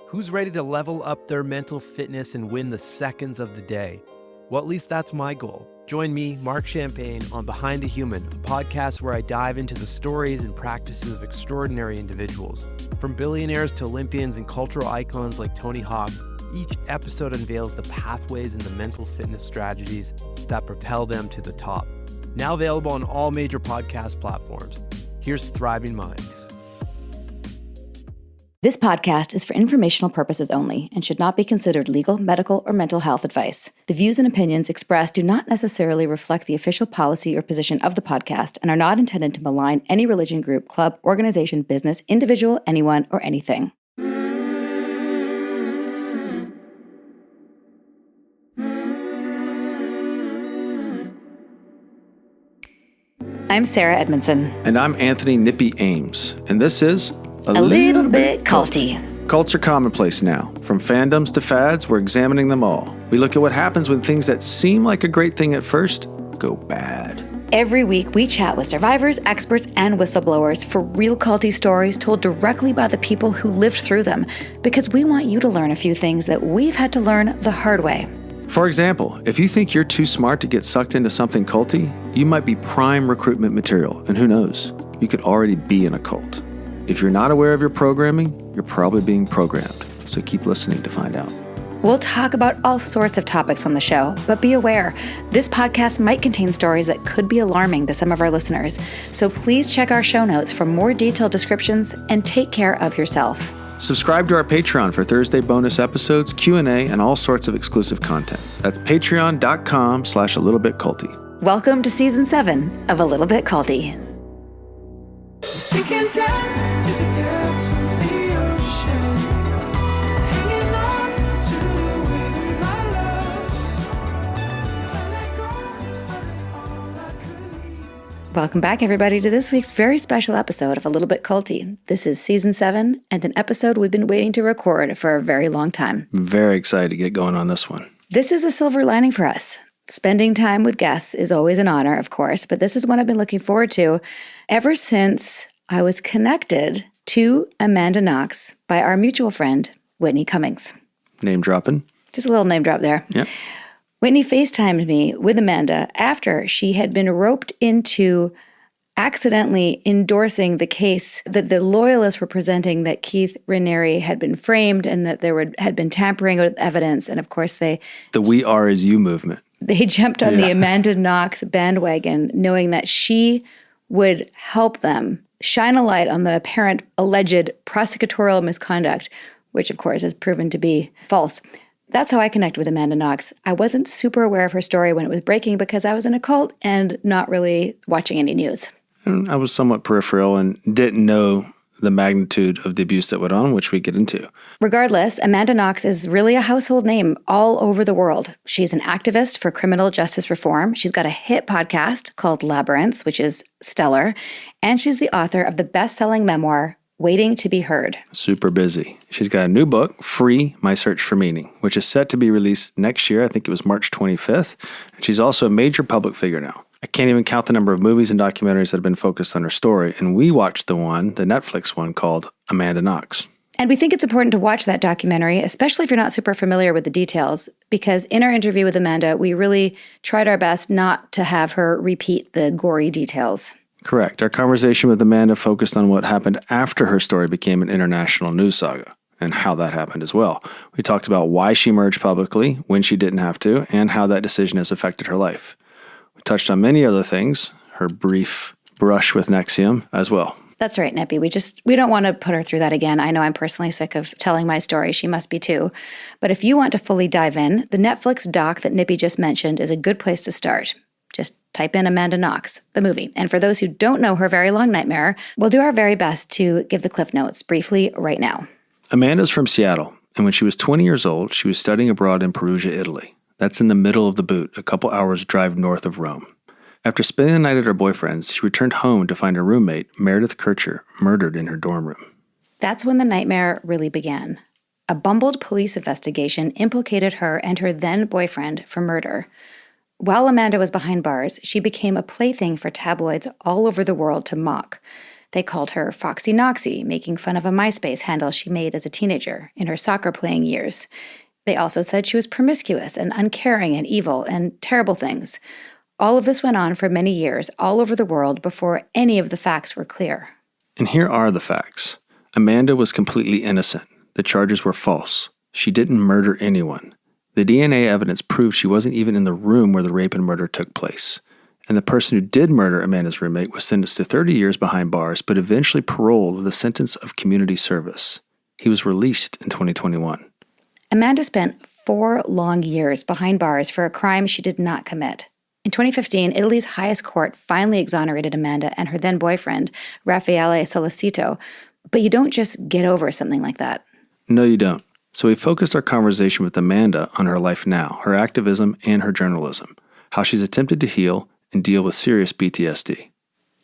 Who's ready to level up their mental fitness and win the seconds of the day? Well, at least that's my goal. Join me, Mark Champagne, on Behind the Human, a podcast where I dive into the stories and practices of extraordinary individuals. From billionaires to Olympians and cultural icons like Tony Hawk, each episode unveils the pathways and the mental fitness strategies that propel them to the top. Now available on all major podcast platforms. Here's Thriving Minds. This podcast is for informational purposes only and should not be considered legal, medical, or mental health advice. The views and opinions expressed do not necessarily reflect the official policy or position of the podcast and are not intended to malign any religion, group, club, organization, business, individual, anyone, or anything. I'm Sarah Edmondson. And I'm Anthony Nippy Ames. And this is A Little Bit Culty. Cults are commonplace now. From fandoms to fads, we're examining them all. We look at what happens when things that seem like a great thing at first go bad. Every week, we chat with survivors, experts, and whistleblowers for real culty stories told directly by the people who lived through them, because we want you to learn a few things that we've had to learn the hard way. For example, if you think you're too smart to get sucked into something culty, you might be prime recruitment material, and who knows, you could already be in a cult. If you're not aware of your programming, you're probably being programmed, so keep listening to find out. We'll talk about all sorts of topics on the show, but be aware, this podcast might contain stories that could be alarming to some of our listeners, so please check our show notes for more detailed descriptions and take care of yourself. Subscribe to our Patreon for Thursday bonus episodes, Q&A, and all sorts of exclusive content. That's patreon.com/alittlebitculty. Welcome to Season 7 of A Little Bit Culty. Sinking down to the depths of the ocean, hanging on to my love. If I let go of it all, I could leave. Welcome back, everybody, to this week's very special episode of A Little Bit Culty. This is Season 7 and an episode we've been waiting to record for a very long time. Very excited to get going on this one. This is a silver lining for us. Spending time with guests is always an honor, of course, but this is one I've been looking forward to ever since I was connected to Amanda Knox by our mutual friend, Whitney Cummings. Name dropping. Just a little name drop there. Yep. Whitney FaceTimed me with Amanda after she had been roped into accidentally endorsing the case that the loyalists were presenting that Keith Raniere had been framed and that there had been tampering with evidence. And of course, the We Are As You movement. They jumped on the Amanda Knox bandwagon, knowing that she would help them shine a light on the apparent alleged prosecutorial misconduct, which of course has proven to be false. That's how I connected with Amanda Knox. I wasn't super aware of her story when it was breaking because I was in a cult and not really watching any news. And I was somewhat peripheral and didn't know the magnitude of the abuse that went on, which we get into. Regardless, Amanda Knox is really a household name all over the world. She's an activist for criminal justice reform. She's got a hit podcast called Labyrinths, which is stellar. And she's the author of the best-selling memoir, Waiting to be Heard. Super busy. She's got a new book, Free, My Search for Meaning, which is set to be released next year. I think it was March 25th. And she's also a major public figure now. I can't even count the number of movies and documentaries that have been focused on her story. And we watched the Netflix one called Amanda Knox. And we think it's important to watch that documentary, especially if you're not super familiar with the details, because in our interview with Amanda, we really tried our best not to have her repeat the gory details. Correct. Our conversation with Amanda focused on what happened after her story became an international news saga and how that happened as well. We talked about why she merged publicly when she didn't have to and how that decision has affected her life. We touched on many other things, her brief brush with NXIVM as well. That's right, Nippy. We don't want to put her through that again. I know I'm personally sick of telling my story. She must be too. But if you want to fully dive in, the Netflix doc that Nippy just mentioned is a good place to start. Just type in Amanda Knox, the movie. And for those who don't know her very long nightmare, we'll do our very best to give the cliff notes briefly right now. Amanda's from Seattle, and when she was 20 years old, she was studying abroad in Perugia, Italy. That's in the middle of the boot, a couple hours drive north of Rome. After spending the night at her boyfriend's, she returned home to find her roommate, Meredith Kercher, murdered in her dorm room. That's when the nightmare really began. A bumbled police investigation implicated her and her then-boyfriend for murder. While Amanda was behind bars, she became a plaything for tabloids all over the world to mock. They called her Foxy Noxy, making fun of a MySpace handle she made as a teenager in her soccer playing years. They also said she was promiscuous and uncaring and evil and terrible things. All of this went on for many years all over the world before any of the facts were clear. And here are the facts. Amanda was completely innocent. The charges were false. She didn't murder anyone. The DNA evidence proved she wasn't even in the room where the rape and murder took place. And the person who did murder Amanda's roommate was sentenced to 30 years behind bars, but eventually paroled with a sentence of community service. He was released in 2021. Amanda spent 4 long years behind bars for a crime she did not commit. In 2015, Italy's highest court finally exonerated Amanda and her then-boyfriend, Raffaele Solicito. But you don't just get over something like that. No, you don't. So we focused our conversation with Amanda on her life now, her activism, and her journalism, how she's attempted to heal and deal with serious PTSD.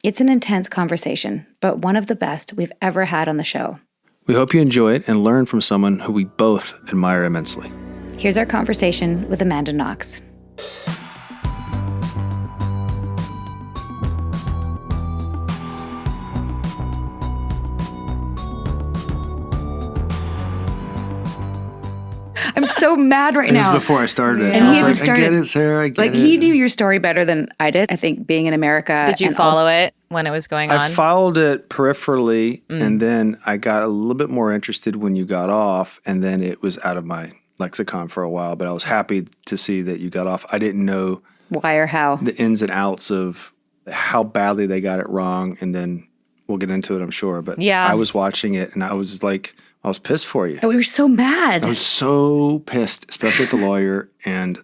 It's an intense conversation, but one of the best we've ever had on the show. We hope you enjoy it and learn from someone who we both admire immensely. Here's our conversation with Amanda Knox. I'm so mad right now. It was before I started it. And I he was even like, I get started- it, Sarah, I get it. He knew your story better than I did. I think being in America. Did you and follow also- it when it was going I on? followed it peripherally, and then I got a little bit more interested when you got off, and then it was out of my lexicon for a while, but I was happy to see that you got off. I didn't know Why or how? the ins and outs of how badly they got it wrong, and then we'll get into it, I'm sure. But Yeah. I was watching it, and I was like, I was pissed for you. We were so mad. I was so pissed, especially with the lawyer, and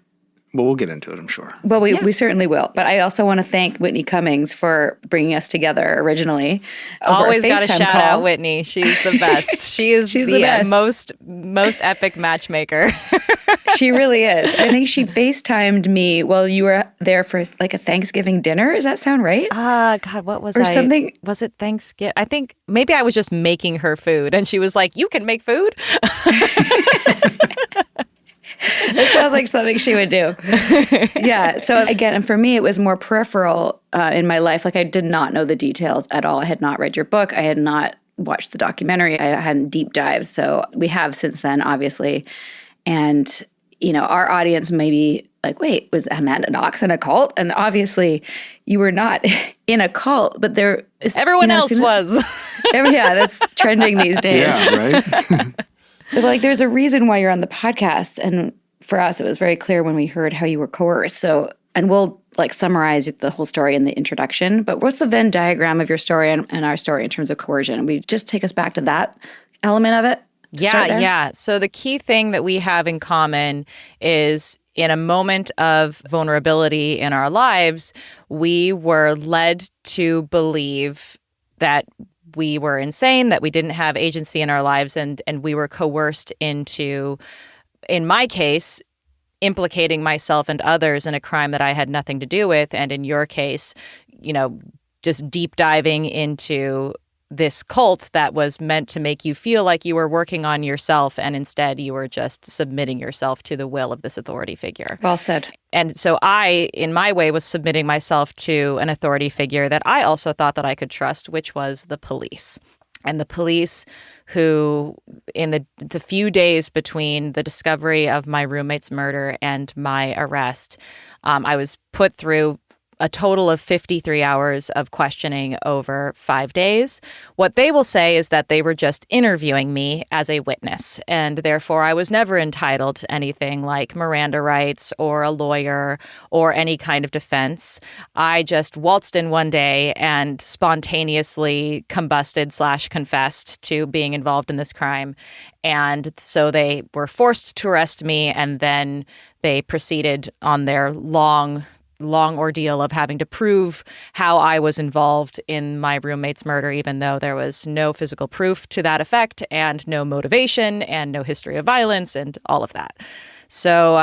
well, we'll get into it, I'm sure. Well, we certainly will. But I also want to thank Whitney Cummings for bringing us together originally. Over Always a got to FaceTime shout call. out Whitney. She's the best. She is She's the the best. most epic matchmaker. She really is. I think she FaceTimed me while you were there for like a Thanksgiving dinner. Does that sound right? God, what was Or I? something- Was it Thanksgiving? I think maybe I was just making her food, and she was like, "You can make food." It sounds like something she would do. Yeah. So again, and for me, it was more peripheral in my life. Like I did not know the details at all. I had not read your book. I had not watched the documentary. I hadn't deep dived. So we have since then, obviously. And, you know, our audience may be like, wait, was Amanda Knox in a cult? And obviously you were not in a cult, but there is Everyone else was. Yeah, that's trending these days. Yeah, right? But like, there's a reason why you're on the podcast. And for us, it was very clear when we heard how you were coerced. So, and we'll like summarize the whole story in the introduction, but what's the Venn diagram of your story and our story in terms of coercion? We just take us back to that element of it? Start there? Yeah. So the key thing that we have in common is in a moment of vulnerability in our lives, we were led to believe that we were insane, that we didn't have agency in our lives, and we were coerced into, in my case, implicating myself and others in a crime that I had nothing to do with, and in your case, you know, just deep diving into this cult that was meant to make you feel like you were working on yourself, and instead you were just submitting yourself to the will of this authority figure. Well said. And so I, in my way, was submitting myself to an authority figure that I also thought that I could trust, which was the police. And the police who, in the few days between the discovery of my roommate's murder and my arrest, I was put through a total of 53 hours of questioning over 5 days. What they will say is that they were just interviewing me as a witness, and therefore I was never entitled to anything like Miranda rights or a lawyer or any kind of defense. I just waltzed in one day and spontaneously combusted/confessed to being involved in this crime. And so they were forced to arrest me, and then they proceeded on their long ordeal of having to prove how I was involved in my roommate's murder, even though there was no physical proof to that effect and no motivation and no history of violence and all of that. So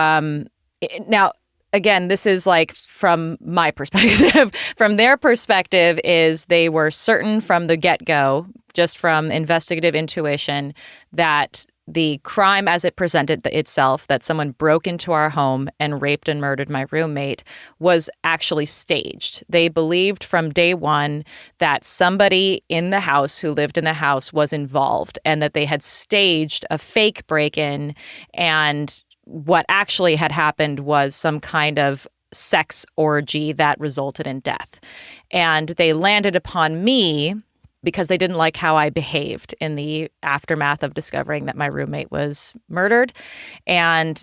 now, again, this is like from my perspective. From their perspective is they were certain from the get-go, just from investigative intuition, that the crime as it presented itself, that someone broke into our home and raped and murdered my roommate, was actually staged. They believed from day one that somebody in the house who lived in the house was involved and that they had staged a fake break-in, and what actually had happened was some kind of sex orgy that resulted in death. And they landed upon me because they didn't like how I behaved in the aftermath of discovering that my roommate was murdered. And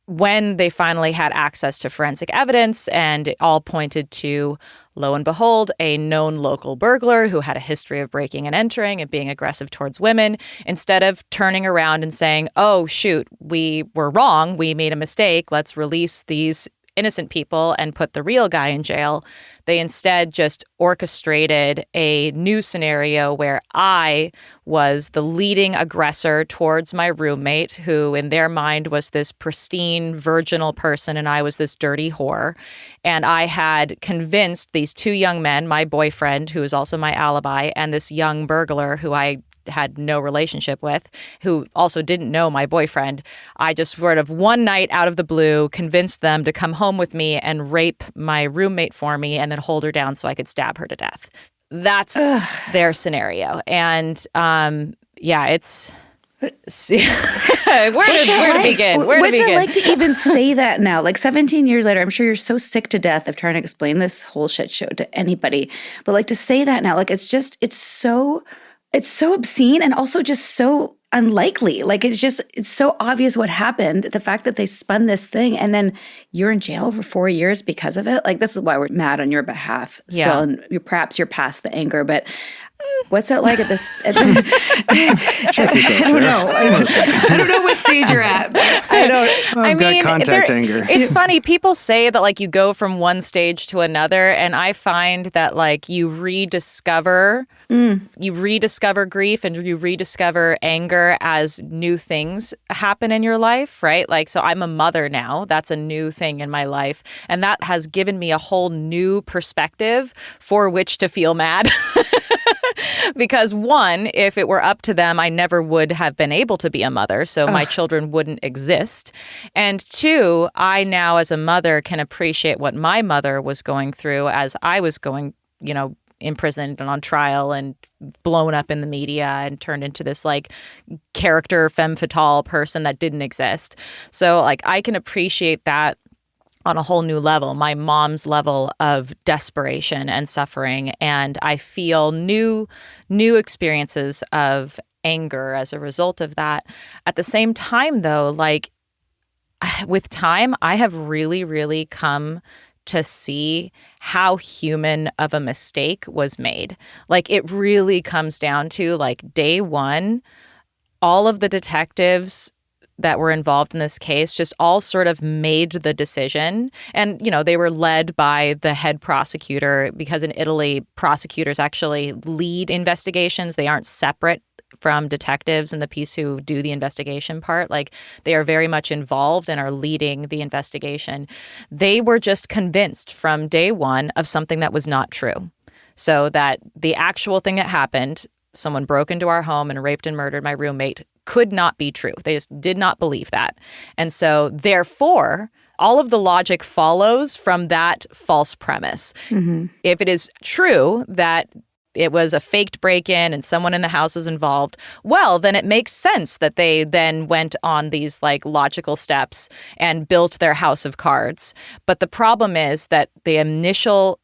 when they finally had access to forensic evidence, and it all pointed to, lo and behold, a known local burglar who had a history of breaking and entering and being aggressive towards women, instead of turning around and saying, oh, shoot, we were wrong, we made a mistake, let's release these innocent people and put the real guy in jail, they instead just orchestrated a new scenario where I was the leading aggressor towards my roommate, who in their mind was this pristine, virginal person, and I was this dirty whore. And I had convinced these two young men, my boyfriend, who was also my alibi, and this young burglar who I had no relationship with, who also didn't know my boyfriend. I just sort of one night out of the blue convinced them to come home with me and rape my roommate for me and then hold her down so I could stab her to death. That's their scenario. And yeah, it's... where to begin? What's it like to even say that now? Like 17 years later, I'm sure you're so sick to death of trying to explain this whole shit show to anybody. But like to say that now, like it's so obscene and also just so unlikely. Like it's so obvious what happened. The fact that they spun this thing and then you're in jail for 4 years because of it. Like this is why we're mad on your behalf still. Yeah. And perhaps you're past the anger, but what's it like at this? Check yourself, I don't know. Sarah. I don't know what stage you're at. But I've got contact anger. It's funny. People say that like you go from one stage to another, and I find that like you rediscover grief and you rediscover anger as new things happen in your life, right? Like, so I'm a mother now. That's a new thing in my life, and that has given me a whole new perspective for which to feel mad. Because one, if it were up to them, I never would have been able to be a mother, so my children wouldn't exist. And two, I now as a mother can appreciate what my mother was going through as I was going, imprisoned and on trial and blown up in the media and turned into this like character femme fatale person that didn't exist. So like I can appreciate that on a whole new level, my mom's level of desperation and suffering. And I feel new experiences of anger as a result of that. At the same time, though, like with time, I have really, really come to see how human of a mistake was made. Like it really comes down to like day one, all of the detectives that were involved in this case just all sort of made the decision. And, they were led by the head prosecutor because in Italy, prosecutors actually lead investigations. They aren't separate from detectives and the piece who do the investigation part. Like they are very much involved and are leading the investigation. They were just convinced from day one of something that was not true. So that the actual thing that happened, someone broke into our home and raped and murdered my roommate, could not be true. They just did not believe that. And so therefore, all of the logic follows from that false premise. Mm-hmm. If it is true that it was a faked break-in and someone in the house was involved, well, then it makes sense that they then went on these like logical steps and built their house of cards. But the problem is that the initial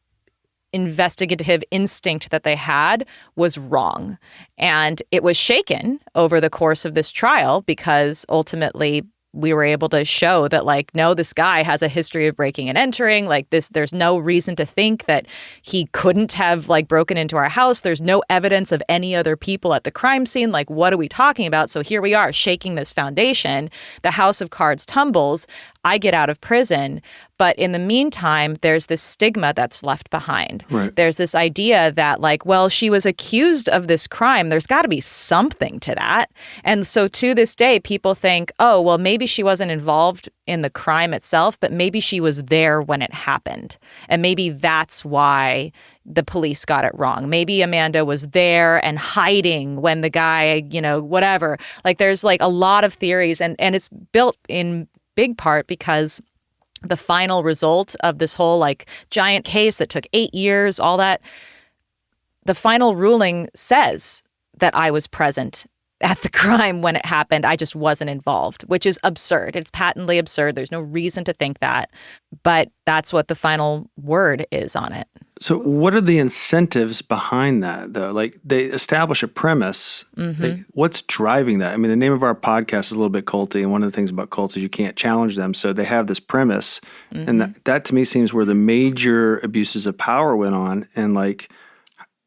investigative instinct that they had was wrong. And it was shaken over the course of this trial because ultimately we were able to show that like, no, this guy has a history of breaking and entering like this. There's no reason to think that he couldn't have like broken into our house. There's no evidence of any other people at the crime scene. Like, what are we talking about? So here we are shaking this foundation. The house of cards tumbles. I get out of prison. But in the meantime, there's this stigma that's left behind. Right. There's this idea that like, well, she was accused of this crime. There's got to be something to that. And so to this day, people think, oh, well, maybe she wasn't involved in the crime itself, but maybe she was there when it happened. And maybe that's why the police got it wrong. Maybe Amanda was there and hiding when the guy, whatever. Like there's like a lot of theories, and it's built in big part because the final result of this whole like giant case that took 8 years, all that, the final ruling says that I was present at the crime when it happened. I just wasn't involved, which is absurd. It's patently absurd. There's no reason to think that. But that's what the final word is on it. So what are the incentives behind that, though? Like, they establish a premise. Like, what's driving that? I mean, the name of our podcast is a little bit culty, and one of the things about cults is you can't challenge them. So they have this premise, and that to me seems where the major abuses of power went on. And, like,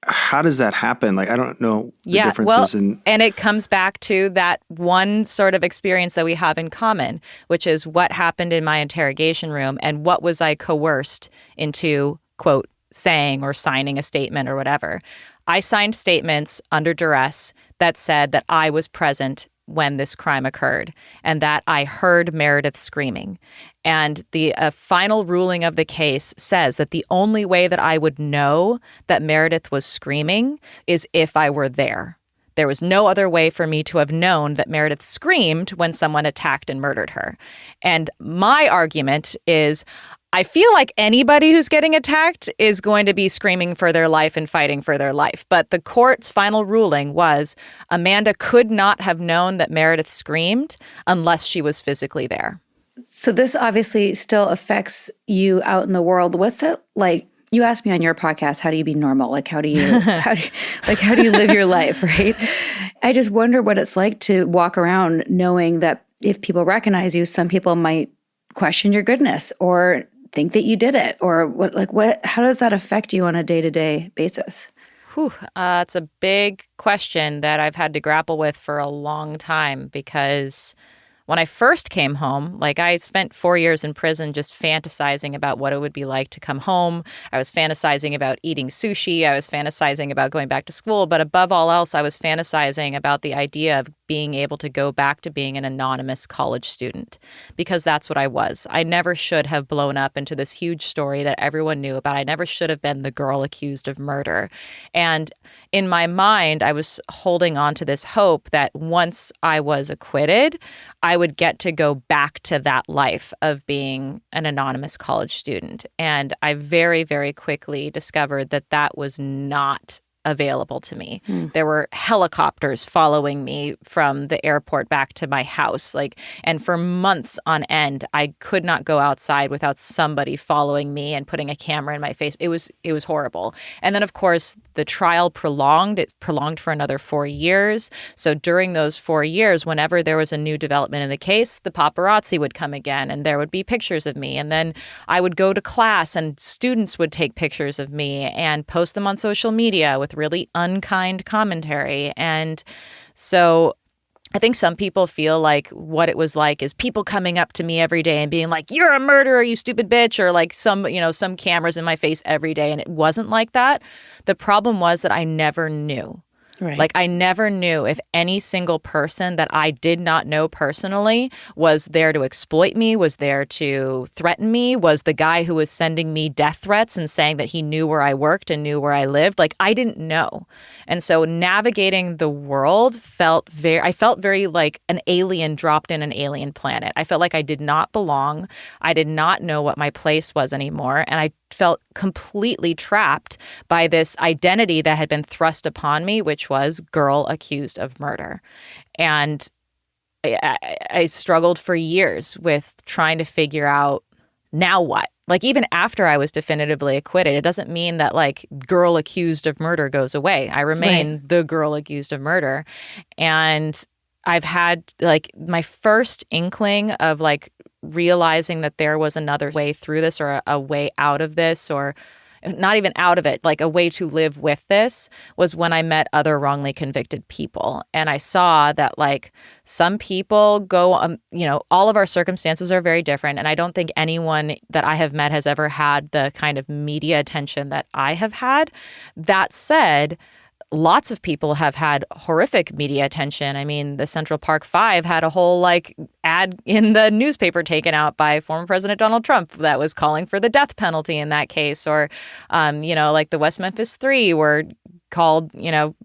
how does that happen? Like, I don't know the differences. And it comes back to that one sort of experience that we have in common, which is what happened in my interrogation room and what was I coerced into, quote, saying or signing a statement or whatever. I signed statements under duress that said that I was present when this crime occurred and that I heard Meredith screaming. And the final ruling of the case says that the only way that I would know that Meredith was screaming is if I were there. There was no other way for me to have known that Meredith screamed when someone attacked and murdered her. And my argument is, I feel like anybody who's getting attacked is going to be screaming for their life and fighting for their life. But the court's final ruling was Amanda could not have known that Meredith screamed unless she was physically there. So this obviously still affects you out in the world. What's it like? You asked me on your podcast, how do you be normal? Like, how do you live your life, right? I just wonder what it's like to walk around knowing that if people recognize you, some people might question your goodness or think that you did it, or how does that affect you on a day-to-day basis? It's a big question that I've had to grapple with for a long time, because when I first came home, like, I spent 4 years in prison just fantasizing about what it would be like to come home. I was fantasizing about eating sushi. I was fantasizing about going back to school. But above all else, I was fantasizing about the idea of being able to go back to being an anonymous college student, because that's what I was. I never should have blown up into this huge story that everyone knew about. I never should have been the girl accused of murder. And in my mind, I was holding on to this hope that once I was acquitted, I would get to go back to that life of being an anonymous college student. And I very, very quickly discovered that that was not available to me. There were helicopters following me from the airport back to my house. And for months on end, I could not go outside without somebody following me and putting a camera in my face. It was horrible. And then, of course, the trial prolonged. It's prolonged for another 4 years. So during those 4 years, whenever there was a new development in the case, the paparazzi would come again and there would be pictures of me. And then I would go to class and students would take pictures of me and post them on social media with really unkind commentary. And so I think some people feel like what it was like is people coming up to me every day and being like, "You're a murderer, you stupid bitch," or like some cameras in my face every day. And it wasn't like that. The problem was that I never knew. Right. Like, I never knew if any single person that I did not know personally was there to exploit me, was there to threaten me, was the guy who was sending me death threats and saying that he knew where I worked and knew where I lived. Like, I didn't know. And so navigating the world I felt very like an alien dropped in an alien planet. I felt like I did not belong. I did not know what my place was anymore. And I felt completely trapped by this identity that had been thrust upon me, which was girl accused of murder. And I struggled for years with trying to figure out, now what? Like, even after I was definitively acquitted, it doesn't mean that like girl accused of murder goes away. I remain the girl accused of murder. And I've had like my first inkling of like realizing that there was another way through this or a way out of this, or not even out of it, like a way to live with this was when I met other wrongly convicted people. And I saw that like some people go, all of our circumstances are very different. And I don't think anyone that I have met has ever had the kind of media attention that I have had. That said, lots of people have had horrific media attention. I mean, the Central Park Five had a whole like ad in the newspaper taken out by former President Donald Trump that was calling for the death penalty in that case. Or, like the West Memphis Three were called,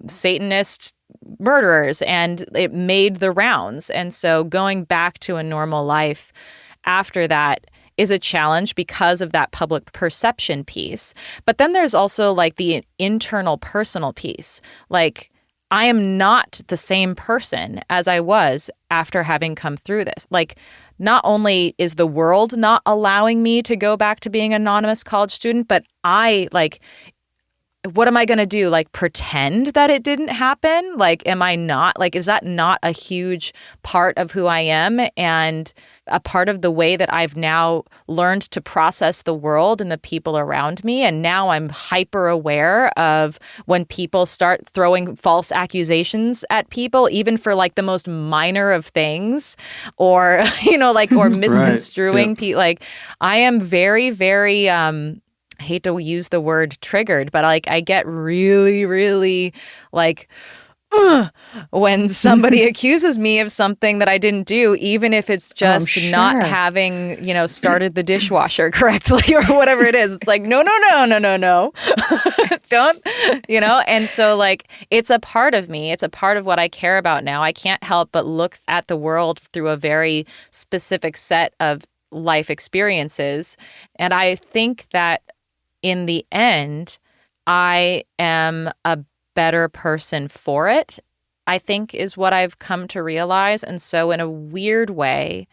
Satanist murderers, and it made the rounds. And so going back to a normal life after that is a challenge because of that public perception piece. But then there's also like the internal personal piece. Like, I am not the same person as I was after having come through this. Like, not only is the world not allowing me to go back to being an anonymous college student, but what am I going to do? Like, pretend that it didn't happen? Like, am I not? Like, is that not a huge part of who I am and a part of the way that I've now learned to process the world and the people around me? And now I'm hyper aware of when people start throwing false accusations at people, even for like the most minor of things, or, or misconstruing people. Like, I am very, very, I hate to use the word triggered, but like I get really, really like when somebody accuses me of something that I didn't do, even if it's just not having, started the dishwasher correctly or whatever it is. It's like, no. Don't, and so like it's a part of me. It's a part of what I care about now. I can't help but look at the world through a very specific set of life experiences. And I think that in the end, I am a better person for it, I think, is what I've come to realize. And so in a weird way,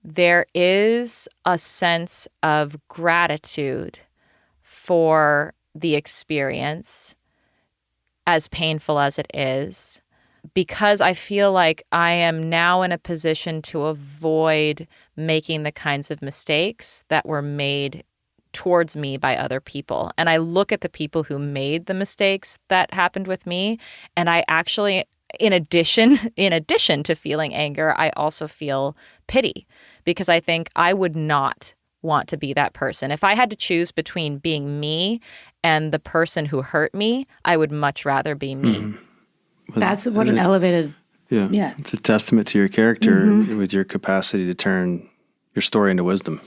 there is a sense of gratitude for the experience, as painful as it is, because I feel like I am now in a position to avoid making the kinds of mistakes that were made towards me by other people. And I look at the people who made the mistakes that happened with me, and I actually, in addition to feeling anger, I also feel pity, because I think I would not want to be that person. If I had to choose between being me and the person who hurt me, I would much rather be me. Mm-hmm. That's what an elevated... Yeah. It's a testament to your character with your capacity to turn your story into wisdom.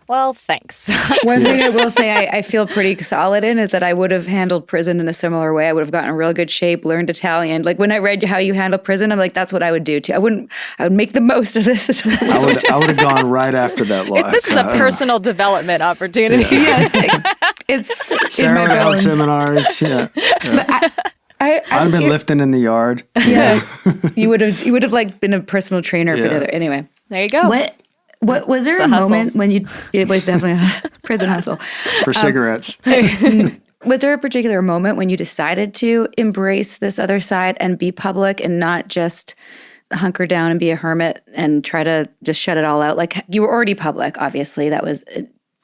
Well, thanks. One thing I will say I feel pretty solid in is that I would have handled prison in a similar way. I would have gotten in real good shape, learned Italian. Like when I read how you handle prison, I'm like, that's what I would do too. I would make the most of this. I would have gone right after that law. This is a personal development opportunity. Yeah. Yes. It's Sarah in my held bones. seminars. Yeah. I'd been lifting in the yard. Yeah. You would have like been a personal trainer for the other. Anyway. There you go. What was there a moment when you? It was definitely a prison hustle For cigarettes. Was there a particular moment when you decided to embrace this other side and be public and not just hunker down and be a hermit and try to just shut it all out? Like, you were already public, obviously. That was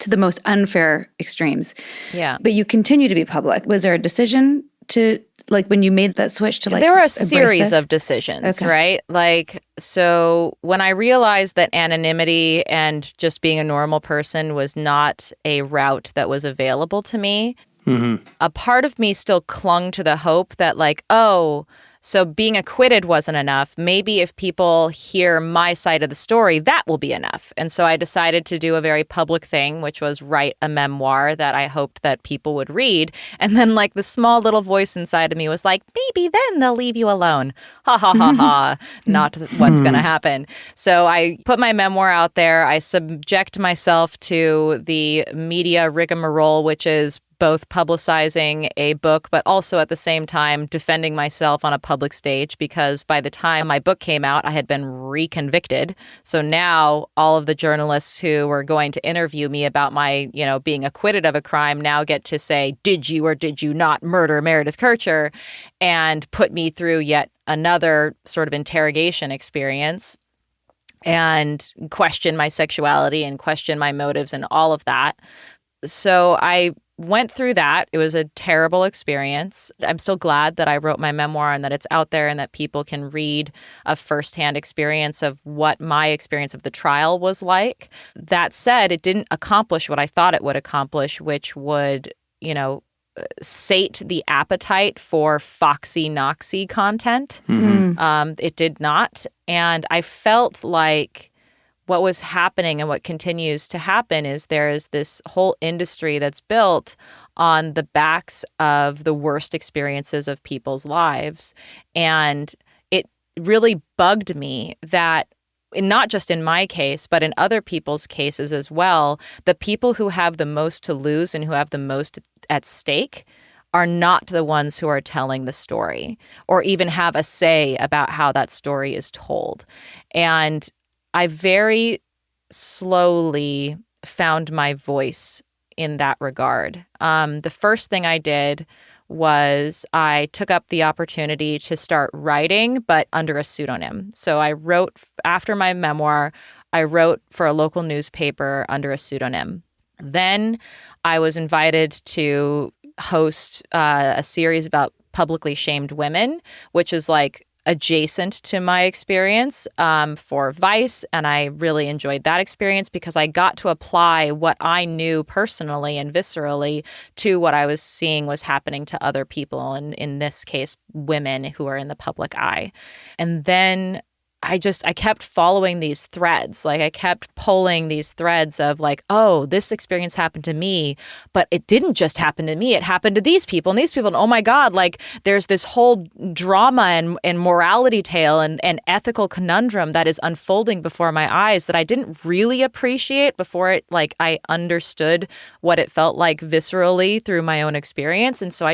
to the most unfair extremes. Yeah. But you continue to be public. Was there a decision to, like, when you made that switch to, like, there were a embrace series this? of decisions, Okay. right? Like, so when I realized that anonymity and just being a normal person was not a route that was available to me, a part of me still clung to the hope that, like, oh, so being acquitted wasn't enough. Maybe if people hear my side of the story, that will be enough. And so I decided to do a very public thing, which was write a memoir that I hoped that people would read. And then, like, the small little voice inside of me was like, maybe then they'll leave you alone. Ha ha ha ha. Not what's going to happen. So I put my memoir out there. I subject myself to the media rigmarole, which is both publicizing a book, but also at the same time defending myself on a public stage, because by the time my book came out, I had been reconvicted. So now all of the journalists who were going to interview me about my, being acquitted of a crime now get to say, did you or did you not murder Meredith Kercher, and put me through yet another sort of interrogation experience and question my sexuality and question my motives and all of that. So I went through that. It was a terrible experience. I'm still glad that I wrote my memoir and that it's out there and that people can read a firsthand experience of what my experience of the trial was like. That said, it didn't accomplish what I thought it would accomplish, which would, sate the appetite for foxy Knoxy content. It did not. And I felt like what was happening and what continues to happen is there is this whole industry that's built on the backs of the worst experiences of people's lives. And it really bugged me that, not just in my case, but in other people's cases as well, the people who have the most to lose and who have the most at stake are not the ones who are telling the story or even have a say about how that story is told. And I very slowly found my voice in that regard. The first thing I did was I took up the opportunity to start writing, but under a pseudonym. So I wrote, after my memoir, I wrote for a local newspaper under a pseudonym. Then I was invited to host a series about publicly shamed women, which is like adjacent to my experience for Vice. And I really enjoyed that experience because I got to apply what I knew personally and viscerally to what I was seeing was happening to other people, and in this case, women who are in the public eye. And then I kept following these threads. Like I kept pulling these threads of like, oh, this experience happened to me, but it didn't just happen to me. It happened to these people and these people. And oh my God, like there's this whole drama and morality tale and ethical conundrum that is unfolding before my eyes that I didn't really appreciate before I understood what it felt like viscerally through my own experience. And so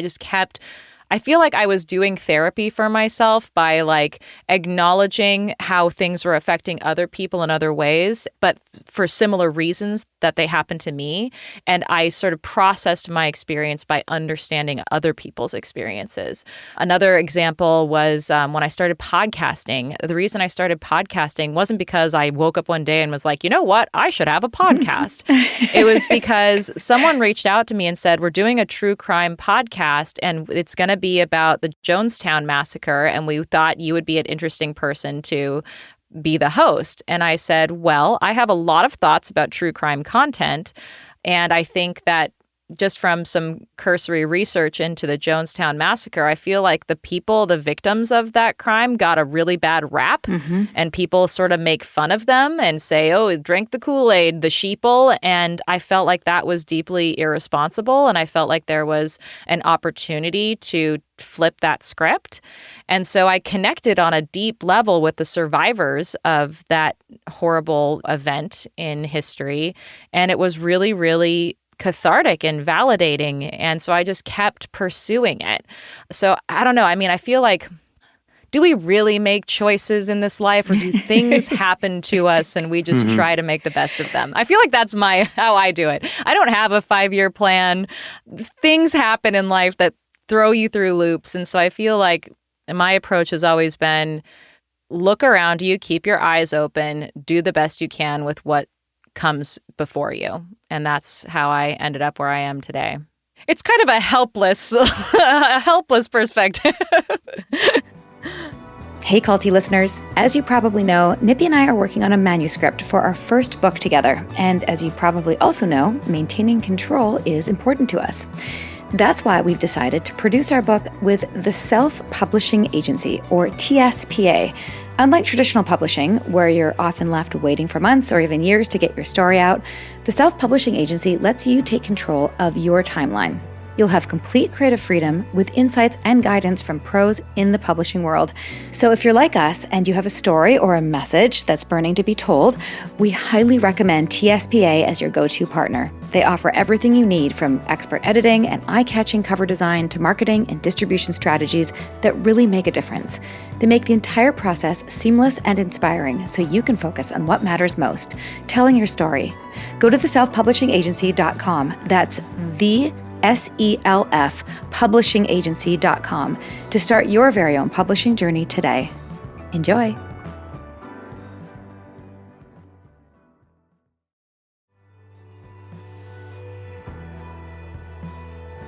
I feel like I was doing therapy for myself by like acknowledging how things were affecting other people in other ways, but for similar reasons that they happened to me. And I sort of processed my experience by understanding other people's experiences. Another example was when I started podcasting. The reason I started podcasting wasn't because I woke up one day and was like, you know what, I should have a podcast. It was because someone reached out to me and said, we're doing a true crime podcast and it's going to be about the Jonestown massacre, and we thought you would be an interesting person to be the host. And I said, well, I have a lot of thoughts about true crime content, and I think that just from some cursory research into the Jonestown massacre, I feel like the victims of that crime got a really bad rap, and people sort of make fun of them and say, oh, drank the Kool-Aid, the sheeple. And I felt like that was deeply irresponsible. And I felt like there was an opportunity to flip that script. And so I connected on a deep level with the survivors of that horrible event in history. And it was really, really cathartic and validating. And so I just kept pursuing it. So I don't know. I mean, I feel like, do we really make choices in this life, or do things happen to us and we just try to make the best of them? I feel like that's how I do it. I don't have a 5-year plan. Things happen in life that throw you through loops. And so I feel like my approach has always been look around you, keep your eyes open, do the best you can with what comes before you. And that's how I ended up where I am today. It's kind of a helpless perspective. Hey, Culty listeners. As you probably know, Nippy and I are working on a manuscript for our first book together. And as you probably also know, maintaining control is important to us. That's why we've decided to produce our book with the Self-Publishing Agency, or TSPA. Unlike traditional publishing, where you're often left waiting for months or even years to get your story out, the Self-Publishing Agency lets you take control of your timeline. You'll have complete creative freedom with insights and guidance from pros in the publishing world. So if you're like us and you have a story or a message that's burning to be told, we highly recommend TSPA as your go-to partner. They offer everything you need, from expert editing and eye-catching cover design to marketing and distribution strategies that really make a difference. They make the entire process seamless and inspiring so you can focus on what matters most, telling your story. Go to theselfpublishingagency.com. That's the SELF publishingagency.com to start your very own publishing journey today. Enjoy.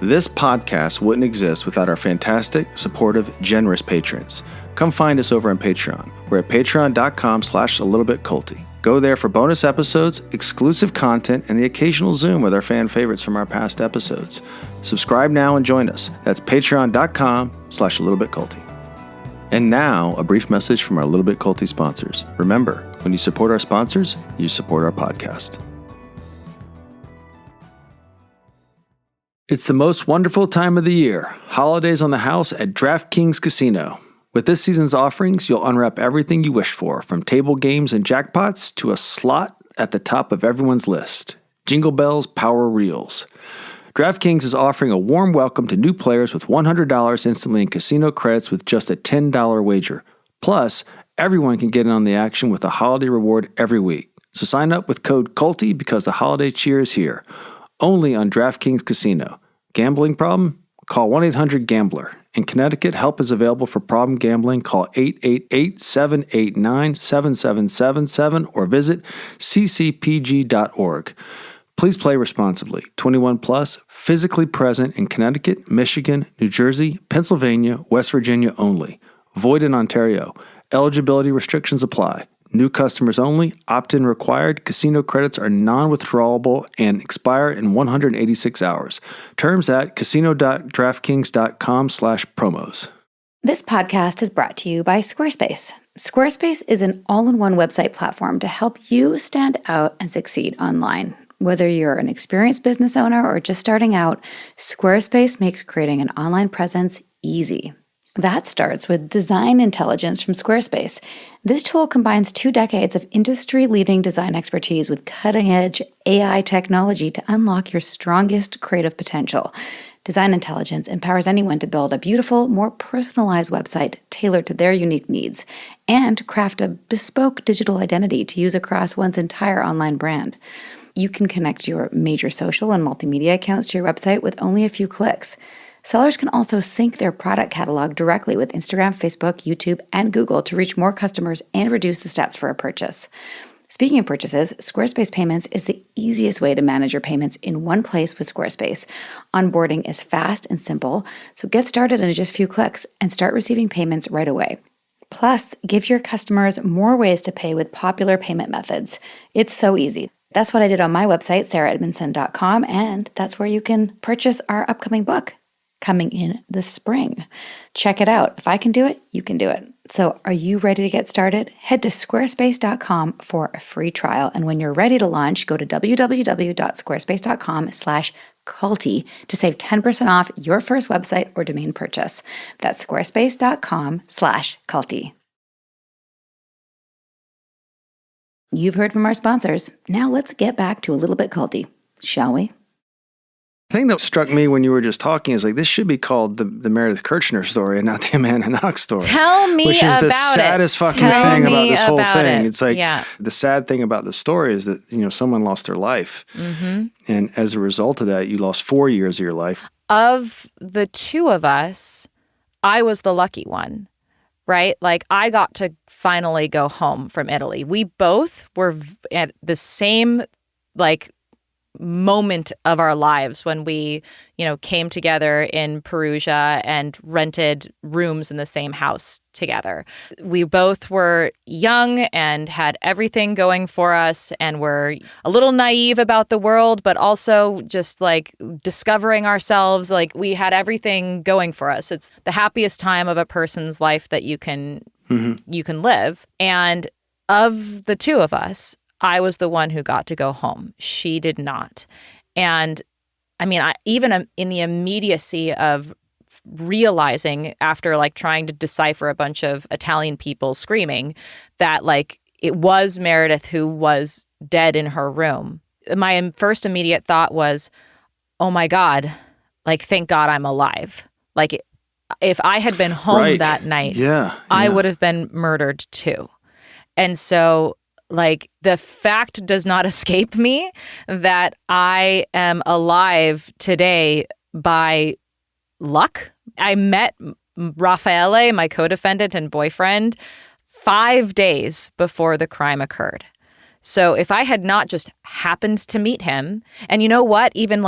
This podcast wouldn't exist without our fantastic, supportive, generous patrons. Come find us over on Patreon. We're at patreon.com/a-little-bit-culty. Go there for bonus episodes, exclusive content, and the occasional Zoom with our fan favorites from our past episodes. Subscribe now and join us. That's patreon.com/a-little-bit-culty. And now, a brief message from our Little Bit Culty sponsors. Remember, when you support our sponsors, you support our podcast. It's the most wonderful time of the year. Holidays on the house at DraftKings Casino. With this season's offerings, you'll unwrap everything you wished for, from table games and jackpots to a slot at the top of everyone's list. Jingle bells, power reels. DraftKings is offering a warm welcome to new players with $100 instantly in casino credits with just a $10 wager. Plus, everyone can get in on the action with a holiday reward every week. So sign up with code CULTY because the holiday cheer is here. Only on DraftKings Casino. Gambling problem? Call 1-800-GAMBLER. In Connecticut, help is available for problem gambling. Call 888-789-7777 or visit ccpg.org. Please play responsibly. 21 plus, physically present in Connecticut, Michigan, New Jersey, Pennsylvania, West Virginia only. Void in Ontario. Eligibility restrictions apply. New customers only. Opt-in required. Casino credits are non-withdrawable and expire in 186 hours. Terms at casino.draftkings.com/promos. This podcast is brought to you by Squarespace. Squarespace is an all-in-one website platform to help you stand out and succeed online. Whether you're an experienced business owner or just starting out, Squarespace makes creating an online presence easy. That starts with Design Intelligence from Squarespace. This tool combines 2 decades of industry-leading design expertise with cutting-edge AI technology to unlock your strongest creative potential. Design Intelligence empowers anyone to build a beautiful, more personalized website tailored to their unique needs and craft a bespoke digital identity to use across one's entire online brand. You can connect your major social and multimedia accounts to your website with only a few clicks. Sellers can also sync their product catalog directly with Instagram, Facebook, YouTube, and Google to reach more customers and reduce the steps for a purchase. Speaking of purchases, Squarespace Payments is the easiest way to manage your payments in one place with Squarespace. Onboarding is fast and simple, so get started in just a few clicks and start receiving payments right away. Plus, give your customers more ways to pay with popular payment methods. It's so easy. That's what I did on my website, sarahdmondson.com, and that's where you can purchase our upcoming book, coming in the spring. Check it out. If I can do it, you can do it. So are you ready to get started? Head to squarespace.com for a free trial. And when you're ready to launch, go to www.squarespace.com/culty to save 10% off your first website or domain purchase. That's squarespace.com/culty. You've heard from our sponsors. Now let's get back to a little bit culty, shall we? The thing that struck me when you were just talking is like, this should be called the Meredith Kercher story and not the Amanda Knox story. Tell me which is about the saddest it. fucking Tell thing about me this whole about thing. it. It's like, Yeah. the sad thing about the story is that, someone lost their life. Mm-hmm. And as a result of that, you lost 4 years of your life. Of the two of us, I was the lucky one, right? Like, I got to finally go home from Italy. We both were at the same, moment of our lives when we, came together in Perugia and rented rooms in the same house together. We both were young and had everything going for us and were a little naive about the world, but also just discovering ourselves. We had everything going for us. It's the happiest time of a person's life that you can live. And of the two of us, I was the one who got to go home. She did not. And even in the immediacy of realizing after trying to decipher a bunch of Italian people screaming that it was Meredith who was dead in her room, my first immediate thought was, oh my God, thank God I'm alive. If I had been home that night, I would have been murdered too. And so the fact does not escape me that I am alive today by luck. I met Raffaele, my co-defendant and boyfriend, 5 days before the crime occurred. So if I had not just happened to meet him, and you know what, even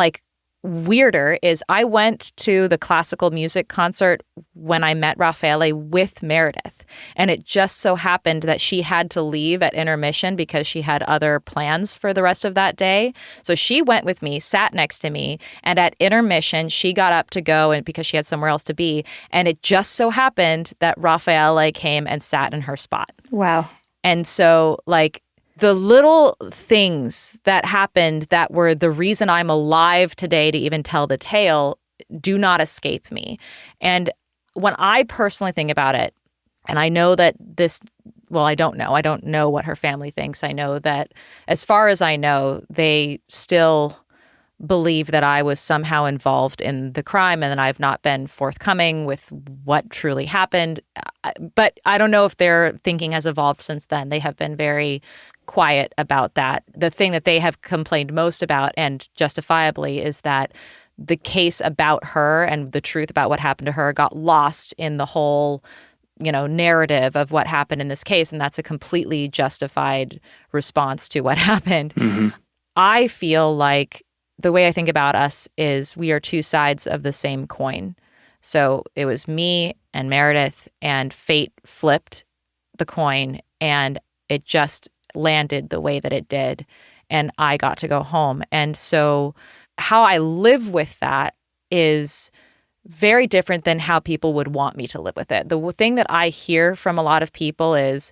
weirder is I went to the classical music concert when I met Raffaele with Meredith. And it just so happened that she had to leave at intermission because she had other plans for the rest of that day. So she went with me, sat next to me, and at intermission, she got up to go and because she had somewhere else to be. And it just so happened that Raffaele came and sat in her spot. Wow. And so, like, the little things that happened that were the reason I'm alive today to even tell the tale do not escape me. And when I personally think about it, and I know that I don't know. I don't know what her family thinks. I know that as far as I know, they still believe that I was somehow involved in the crime and that I've not been forthcoming with what truly happened. But I don't know if their thinking has evolved since then. They have been very quiet about that. The thing that they have complained most about, and justifiably, is that the case about her and the truth about what happened to her got lost in the whole, narrative of what happened in this case. And that's a completely justified response to what happened. Mm-hmm. I feel like the way I think about us is we are two sides of the same coin. So it was me and Meredith, and fate flipped the coin, and it just landed the way that it did, and I got to go home. And so how I live with that is very different than how people would want me to live with it. The thing that I hear from a lot of people is,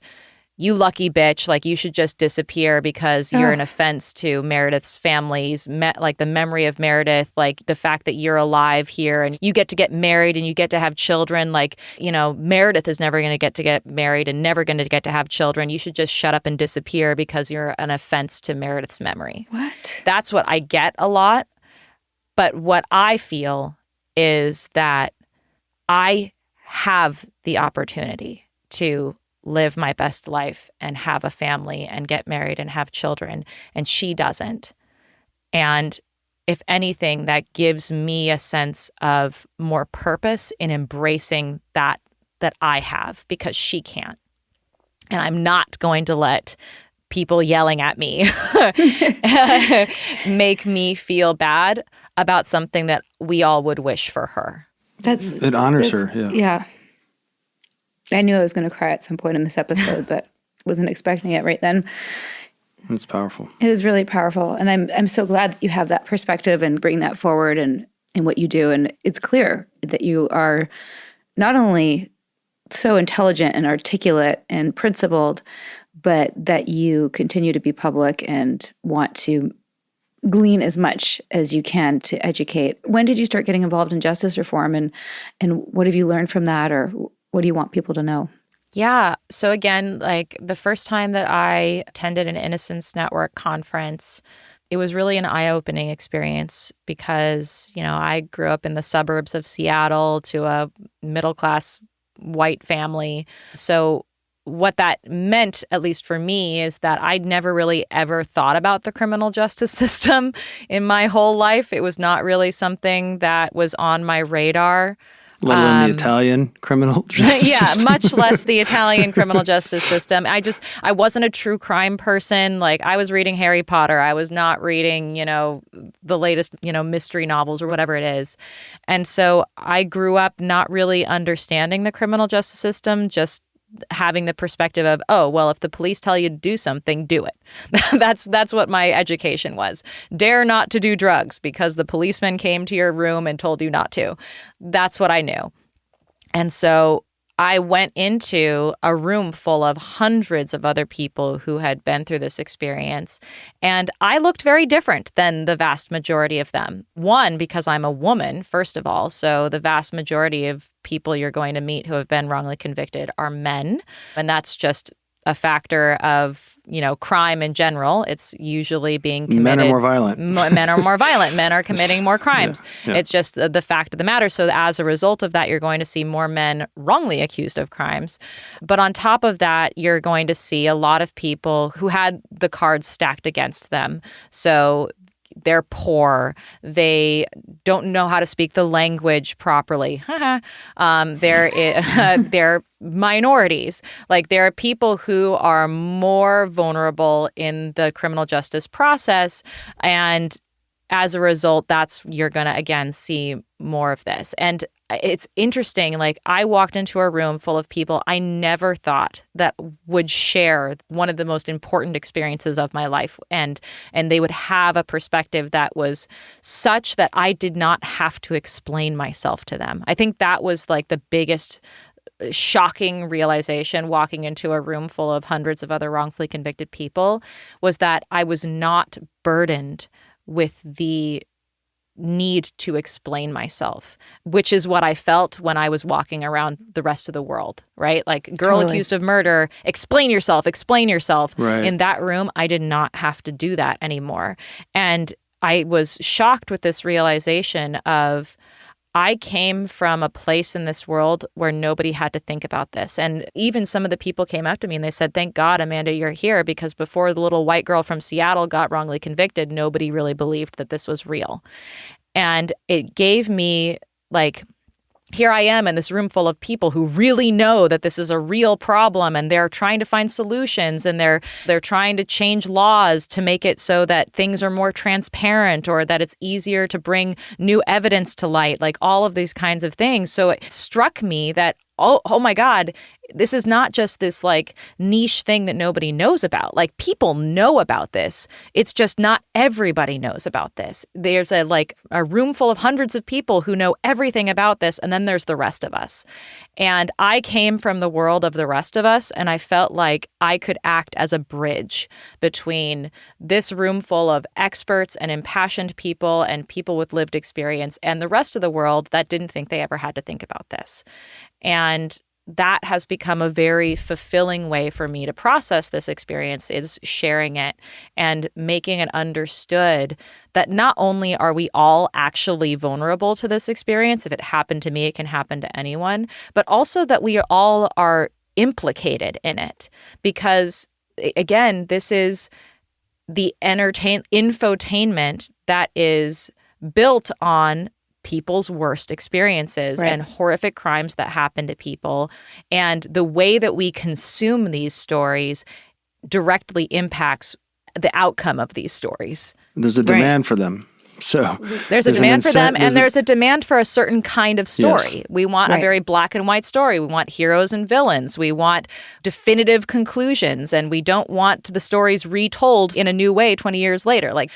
you lucky bitch, like you should just disappear because you're an offense to Meredith's family's, like the memory of Meredith, like the fact that you're alive here and you get married and you get to have children. Like, Meredith is never going to get married and never going to get to have children. You should just shut up and disappear because you're an offense to Meredith's memory. What? That's what I get a lot. But what I feel is that I have the opportunity to live my best life and have a family and get married and have children, and she doesn't. And if anything, that gives me a sense of more purpose in embracing that I have, because she can't. And I'm not going to let people yelling at me make me feel bad about something that we all would wish for her. It honors her. Yeah. Yeah. I knew I was going to cry at some point in this episode, but wasn't expecting it right then. It's powerful. It is really powerful. And I'm so glad that you have that perspective and bring that forward in what you do. And it's clear that you are not only so intelligent and articulate and principled, but that you continue to be public and want to glean as much as you can to educate. When did you start getting involved in justice reform, and what have you learned from that, or what do you want people to know? Yeah. So again, like the first time that I attended an Innocence Network conference, it was really an eye-opening experience because, I grew up in the suburbs of Seattle to a middle-class white family. So what that meant, at least for me, is that I'd never really ever thought about the criminal justice system in my whole life. It was not really something that was on my radar. Let alone the Italian criminal justice system. Much less the Italian criminal justice system. I wasn't a true crime person. Like, I was reading Harry Potter. I was not reading, the latest, mystery novels or whatever it is. And so I grew up not really understanding the criminal justice system, just having the perspective of, oh, well, if the police tell you to do something, do it. That's what my education was. Dare not to do drugs because the policeman came to your room and told you not to. That's what I knew. And so I went into a room full of hundreds of other people who had been through this experience, and I looked very different than the vast majority of them. One, because I'm a woman, first of all, so the vast majority of people you're going to meet who have been wrongly convicted are men, and that's just a factor of, crime in general. It's usually being committed. Men are more violent. Men are more violent. Men are committing more crimes. Yeah. It's just the fact of the matter. So as a result of that, you're going to see more men wrongly accused of crimes. But on top of that, you're going to see a lot of people who had the cards stacked against them. So they're poor. They don't know how to speak the language properly. They're minorities. Like, there are people who are more vulnerable in the criminal justice process, and as a result, you're going to, again, see more of this. And it's interesting, like I walked into a room full of people I never thought that would share one of the most important experiences of my life. And they would have a perspective that was such that I did not have to explain myself to them. I think that was like the biggest shocking realization walking into a room full of hundreds of other wrongfully convicted people, was that I was not burdened with the need to explain myself, which is what I felt when I was walking around the rest of the world, right? Like, girl Totally. accused of murder, explain yourself, explain yourself. Right. In that room, I did not have to do that anymore. And I was shocked with this realization of, I came from a place in this world where nobody had to think about this. And even some of the people came up to me and they said, thank God, Amanda, you're here, because before the little white girl from Seattle got wrongly convicted, nobody really believed that this was real. And it gave me, like, here I am in this room full of people who really know that this is a real problem, and they're trying to find solutions, and they're trying to change laws to make it so that things are more transparent, or that it's easier to bring new evidence to light, like all of these kinds of things. So it struck me that, oh my God, this is not just this like niche thing that nobody knows about. Like, people know about this. It's just not everybody knows about this. There's a room full of hundreds of people who know everything about this, and then there's the rest of us. And I came from the world of the rest of us, and I felt like I could act as a bridge between this room full of experts and impassioned people and people with lived experience and the rest of the world that didn't think they ever had to think about this. And that has become a very fulfilling way for me to process this experience, is sharing it and making it understood that not only are we all actually vulnerable to this experience, if it happened to me, it can happen to anyone, but also that we all are implicated in it. Because, again, this is the infotainment that is built on people's worst experiences, Right. and horrific crimes that happen to people. And the way that we consume these stories directly impacts the outcome of these stories. There's a demand for them. So There's a demand for them, and there's a demand for a certain kind of story. Yes. We want a Right. very black and white story. We want heroes and villains. We want definitive conclusions, and we don't want the stories retold in a new way 20 years later. Like,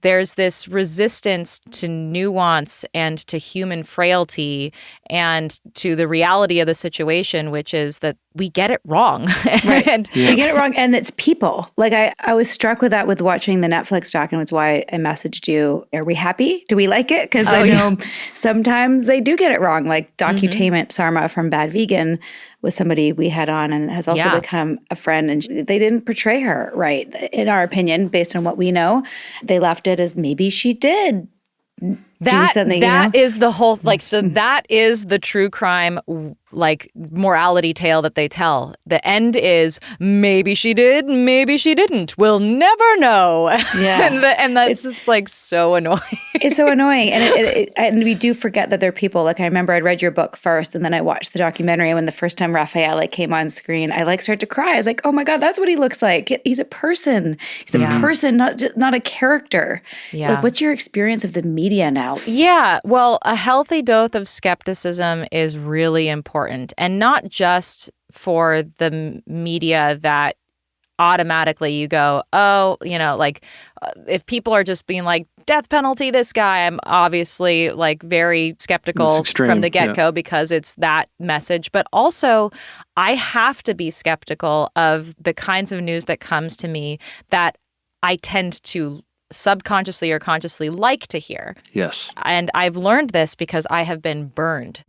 there's this resistance to nuance and to human frailty and to the reality of the situation, which is that we get it wrong. And We get it wrong, and it's people. Like, I was struck with that with watching the Netflix doc, and it's why I messaged you. Are we happy? Do we like it? Because I know sometimes they do get it wrong. Like Docutainment Sarma from Bad Vegan was somebody we had on and has also become a friend, and they didn't portray her right, in our opinion, based on what we know. They left it as maybe she did do something. That is the whole, like, so that is the true crime, like, morality tale that they tell. The end is maybe she did, maybe she didn't. We'll never know. Yeah. and that's just like so annoying. It's so annoying. And and we do forget that they're people. Like, I remember I'd read your book first, and then I watched the documentary. And when the first time Raphael came on screen, I started to cry. I was like, oh my God, that's what he looks like. He's a person. He's a person, not a character. Yeah. Like, what's your experience of the media now? Yeah, well, a healthy dose of skepticism is really important, and not just for the media that automatically you go, oh, like, if people are just being like, death penalty, this guy, I'm obviously like very skeptical from the get-go because it's that message. But also, I have to be skeptical of the kinds of news that comes to me that I tend to subconsciously or consciously like to hear. Yes. And I've learned this because I have been burned.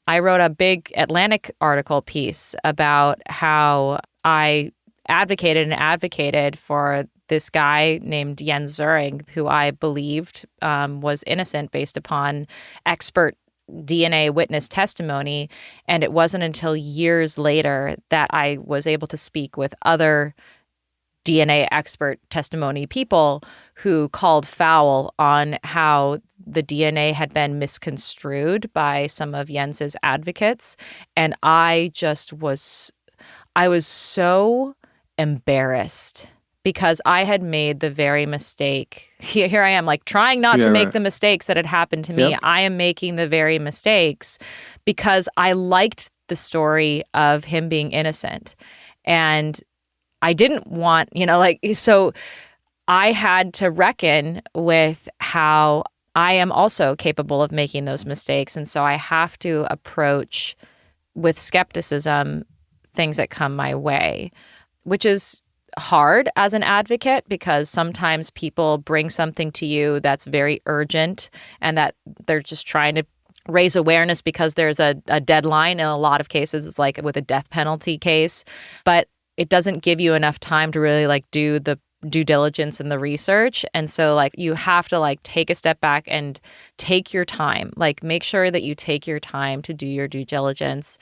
I wrote a big Atlantic article piece about how I advocated for this guy named Jens Zuring, who I believed was innocent based upon expert DNA witness testimony. And it wasn't until years later that I was able to speak with other DNA expert testimony people who called foul on how the DNA had been misconstrued by some of Jens's advocates. And I was so embarrassed because I had made the very mistake. Here I am, like trying not to make the mistakes that had happened to me. Yep. I am making the very mistakes because I liked the story of him being innocent. And I didn't want, so I had to reckon with how I am also capable of making those mistakes. And so I have to approach with skepticism things that come my way, which is hard as an advocate because sometimes people bring something to you that's very urgent and that they're just trying to raise awareness because there's a deadline. In a lot of cases, it's like with a death penalty case, but it doesn't give you enough time to really like do the due diligence and the research. And so like you have to like take a step back and take your time, like make sure that you take your time to do your due diligence.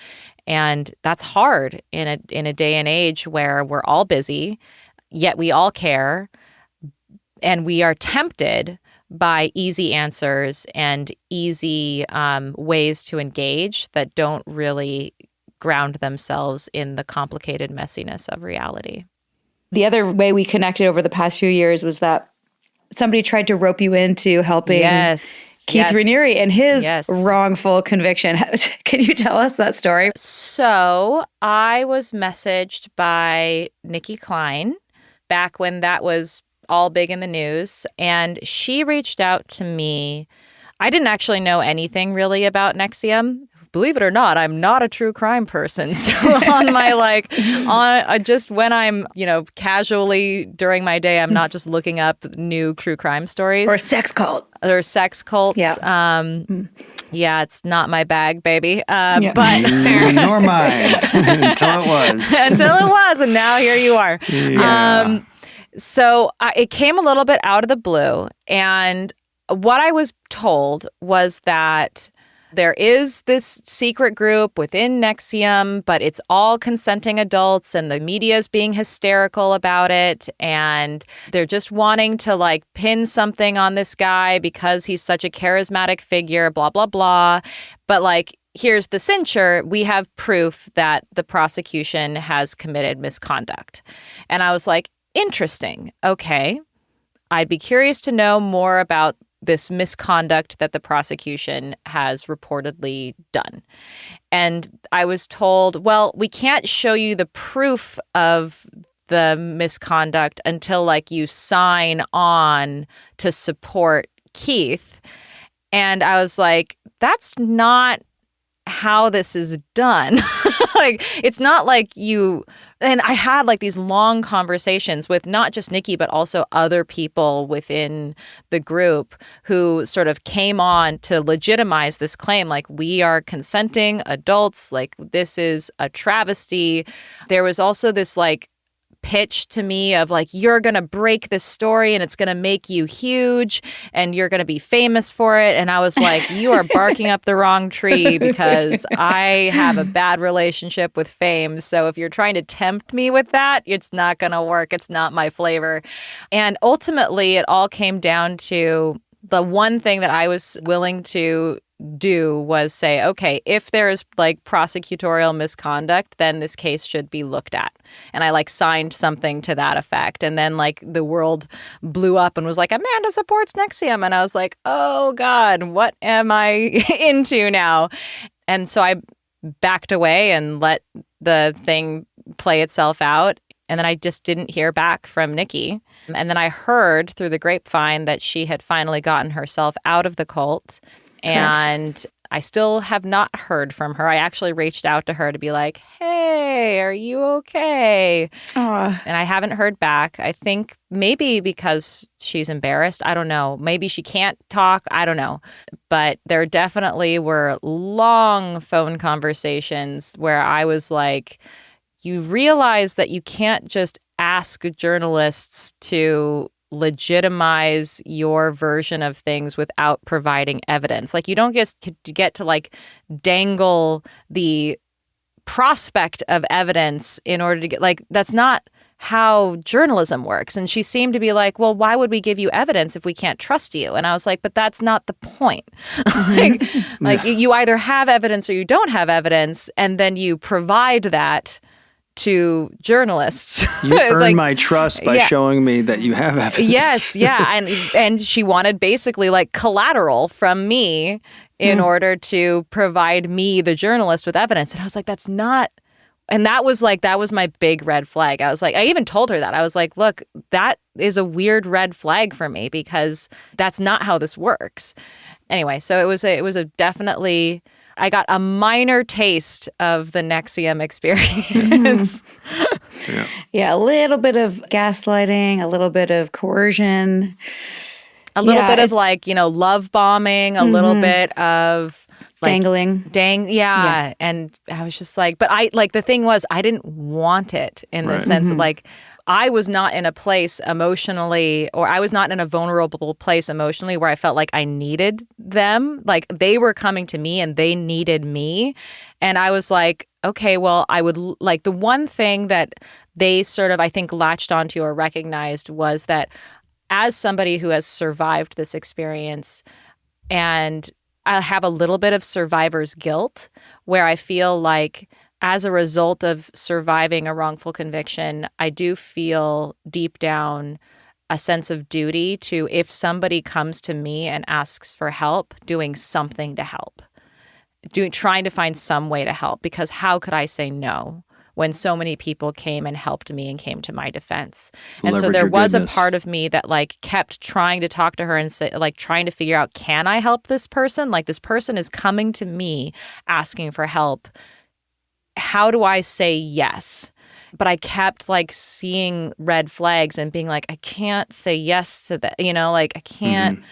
And that's hard in a day and age where we're all busy, yet we all care, and we are tempted by easy answers and easy ways to engage that don't really ground themselves in the complicated messiness of reality. The other way we connected over the past few years was that somebody tried to rope you into helping Keith Raniere and his wrongful conviction. Can you tell us that story? So I was messaged by Nikki Klein back when that was all big in the news, and she reached out to me. I didn't actually know anything really about NXIVM. Believe it or not, I'm not a true crime person. So just when I'm, casually during my day, I'm not just looking up new true crime stories. Or sex cult. Or sex cults. Yeah. Yeah, it's not my bag, baby. But fair. Nor mine. Until it was. Until it was, and now here you are. Yeah. So it came a little bit out of the blue. And what I was told was that there is this secret group within NXIVM, but it's all consenting adults and the media is being hysterical about it. And they're just wanting to like pin something on this guy because he's such a charismatic figure, blah, blah, blah. But like, here's the cincher. We have proof that the prosecution has committed misconduct. And I was like, interesting. Okay. I'd be curious to know more about this misconduct that the prosecution has reportedly done. And I was told, well, we can't show you the proof of the misconduct until like you sign on to support Keith. And I was like, that's not how this is done. Like, it's not like you... And I had like these long conversations with not just Nikki, but also other people within the group who sort of came on to legitimize this claim. Like, we are consenting adults. Like, this is a travesty. There was also this like pitch to me of like, you're going to break this story and it's going to make you huge and you're going to be famous for it. And I was like, you are barking up the wrong tree because I have a bad relationship with fame. So if you're trying to tempt me with that, it's not going to work. It's not my flavor. And ultimately, it all came down to the one thing that I was willing to do was say, okay, if there is like prosecutorial misconduct, then this case should be looked at. And I like signed something to that effect. And then like the world blew up and was like, Amanda supports NXIVM. And I was like, oh God, what am I into now? And so I backed away and let the thing play itself out. And then I just didn't hear back from Nikki. And then I heard through the grapevine that she had finally gotten herself out of the cult. And I still have not heard from her. I actually reached out to her to be like, hey, are you okay? And I haven't heard back. I think maybe because she's embarrassed. I don't know. Maybe she can't talk. I don't know. But there definitely were long phone conversations where I was like, you realize that you can't just ask journalists to legitimize your version of things without providing evidence. Like, you don't get to like dangle the prospect of evidence in order to get, like, that's not how journalism works. And she seemed to be like, well, why would we give you evidence if we can't trust you? And I was like, but that's not the point. like you either have evidence or you don't have evidence, and then you provide that to journalists. You earned Like, my trust by yeah. showing me that you have evidence. Yes, yeah, and she wanted basically like collateral from me in order to provide me, the journalist, with evidence. And I was like, that's not. And that was my big red flag. I was like, I even told her that. I was like, look, that is a weird red flag for me because that's not how this works. Anyway, so it was a definitely. I got a minor taste of the NXIVM experience. Yeah, a little bit of gaslighting, a little bit of coercion. A little bit of like, love bombing, a little bit of like, dangling. Yeah. And I was just like, but the thing was, I didn't want it in the sense of like, I was not in a place emotionally, or I was not in a vulnerable place emotionally where I felt like I needed them. Like they were coming to me and they needed me. And I was like, okay, well, I would like the one thing that they sort of, I think, latched onto or recognized was that as somebody who has survived this experience, and I have a little bit of survivor's guilt where I feel like as a result of surviving a wrongful conviction, I do feel deep down a sense of duty to, if somebody comes to me and asks for help, doing something to help, trying to find some way to help, because how could I say no when so many people came and helped me and came to my defense? And so Leverage there your was goodness. a part of me that like kept trying to talk to her and say, like trying to figure out, can I help this person? Like this person is coming to me asking for help. How do I say yes? But I kept like seeing red flags and being like, I can't say yes to that, like I can't.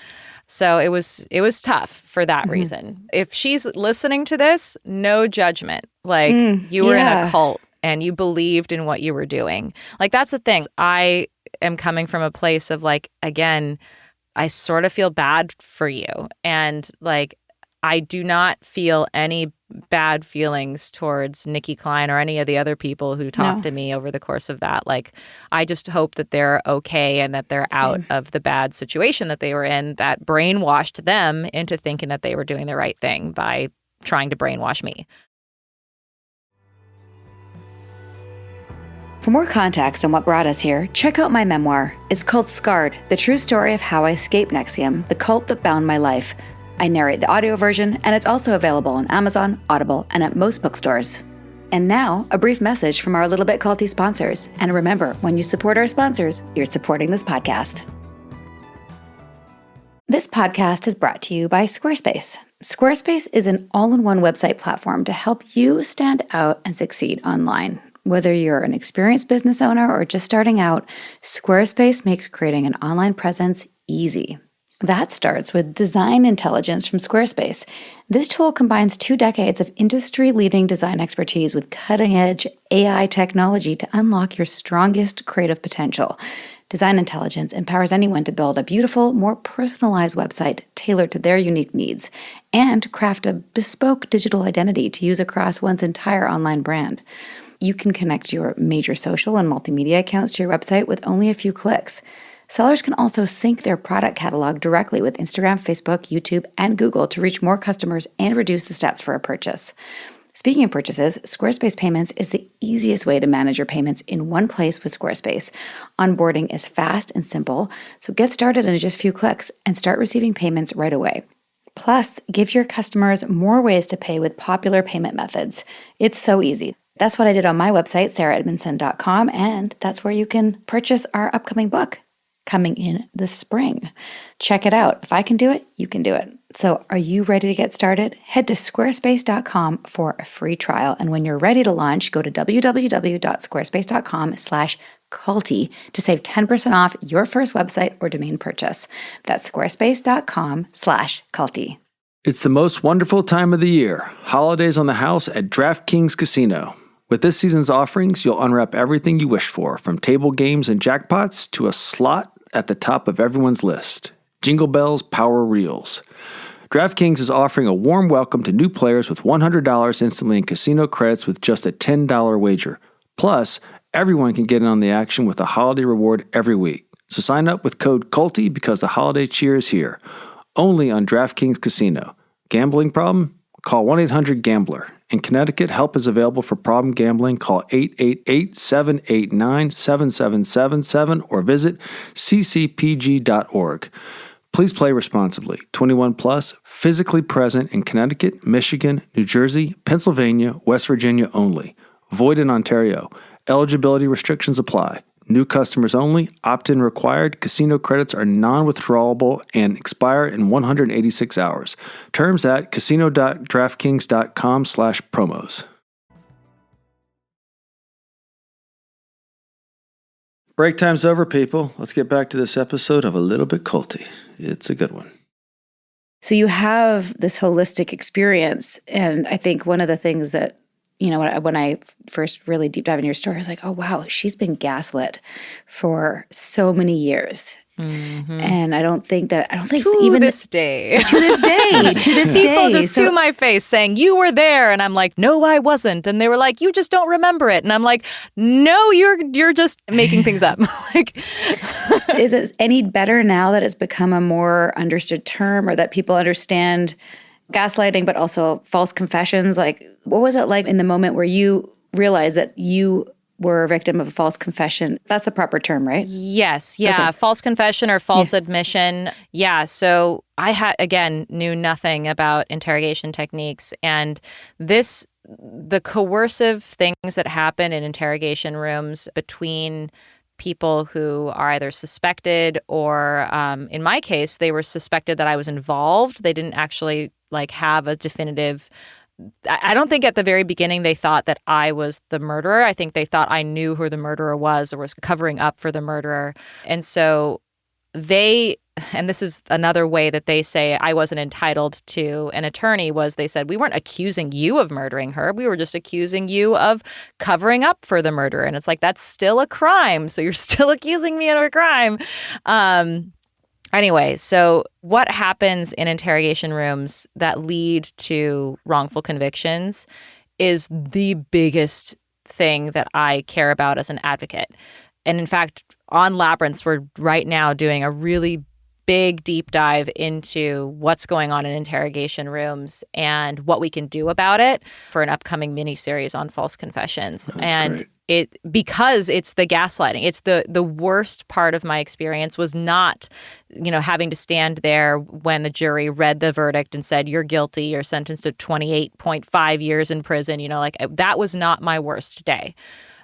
So it was tough for that reason. If she's listening to this, no judgment. Like you were in a cult and you believed in what you were doing. Like that's the thing. I am coming from a place of like, again, I sort of feel bad for you. And like, I do not feel any bad feelings towards Nikki Klein or any of the other people who talked to me over the course of that. Like, I just hope that they're okay and that they're out of the bad situation that they were in that brainwashed them into thinking that they were doing the right thing by trying to brainwash me. For more context on what brought us here, check out my memoir. It's called Scarred, the true story of how I escaped NXIVM, the cult that bound my life. I narrate the audio version, and it's also available on Amazon, Audible, and at most bookstores. And now, a brief message from our Little Bit Culty sponsors. And remember, when you support our sponsors, you're supporting this podcast. This podcast is brought to you by Squarespace. Squarespace is an all-in-one website platform to help you stand out and succeed online. Whether you're an experienced business owner or just starting out, Squarespace makes creating an online presence easy. That starts with Design Intelligence from Squarespace. This tool combines 2 decades of industry-leading design expertise with cutting-edge AI technology to unlock your strongest creative potential. Design Intelligence empowers anyone to build a beautiful, more personalized website tailored to their unique needs and craft a bespoke digital identity to use across one's entire online brand. You can connect your major social and multimedia accounts to your website with only a few clicks. Sellers can also sync their product catalog directly with Instagram, Facebook, YouTube, and Google to reach more customers and reduce the steps for a purchase. Speaking of purchases, Squarespace Payments is the easiest way to manage your payments in one place with Squarespace. Onboarding is fast and simple, so get started in just a few clicks and start receiving payments right away. Plus, give your customers more ways to pay with popular payment methods. It's so easy. That's what I did on my website, sarahendmondson.com, and that's where you can purchase our upcoming book, coming in the spring. Check it out. If I can do it, you can do it. So are you ready to get started? Head to squarespace.com for a free trial. And when you're ready to launch, go to www.squarespace.com/culty to save 10% off your first website or domain purchase. That's squarespace.com/culty. It's the most wonderful time of the year. Holidays on the house at DraftKings Casino. With this season's offerings, you'll unwrap everything you wished for, from table games and jackpots to a slot at the top of everyone's list. Jingle bells, power reels. DraftKings is offering a warm welcome to new players with $100 instantly in casino credits with just a $10 wager. Plus, everyone can get in on the action with a holiday reward every week. So sign up with code CULTY because the holiday cheer is here. Only on DraftKings Casino. Gambling problem? Call 1-800-GAMBLER. In Connecticut, help is available for problem gambling. Call 888-789-7777 or visit ccpg.org. Please play responsibly. 21 plus, physically present in Connecticut, Michigan, New Jersey, Pennsylvania, West Virginia only. Void in Ontario. Eligibility restrictions apply. New customers only. Opt-in required. Casino credits are non-withdrawable and expire in 186 hours. Terms at casino.draftkings.com/promos. Break time's over, people. Let's get back to this episode of A Little Bit Culty. It's a good one. So you have this holistic experience. And I think one of the things that, you know, when I first really deep dive into your story, I was like, oh, wow, she's been gaslit for so many years. Mm-hmm. And I don't think to even this day. To this day. People just to my face saying, you were there. And I'm like, no, I wasn't. And they were like, you just don't remember it. And I'm like, no, you're just making things up. Like, is it any better now that it's become a more understood term, or that people understand gaslighting, but also false confessions? Like, what was it like in the moment where you realized that you were a victim of a false confession? That's the proper term, right? Yes. Yeah. Okay. False confession or false admission. Yeah. So I knew nothing about interrogation techniques, and the coercive things that happen in interrogation rooms between people who are either suspected or, in my case, they were suspected that I was involved. They didn't actually have a definitive. I don't think at the very beginning they thought that I was the murderer. I think they thought I knew who the murderer was or was covering up for the murderer. And so and this is another way that they say I wasn't entitled to an attorney, was they said, we weren't accusing you of murdering her. We were just accusing you of covering up for the murder. And it's like, that's still a crime. So you're still accusing me of a crime. Anyway, so what happens in interrogation rooms that lead to wrongful convictions is the biggest thing that I care about as an advocate. And in fact, on Labyrinths, we're right now doing a really big deep dive into what's going on in interrogation rooms and what we can do about it for an upcoming miniseries on false confessions. That's great. Because it's the gaslighting. It's the worst part of my experience was not, having to stand there when the jury read the verdict and said, you're guilty, you're sentenced to 28.5 years in prison. That was not my worst day.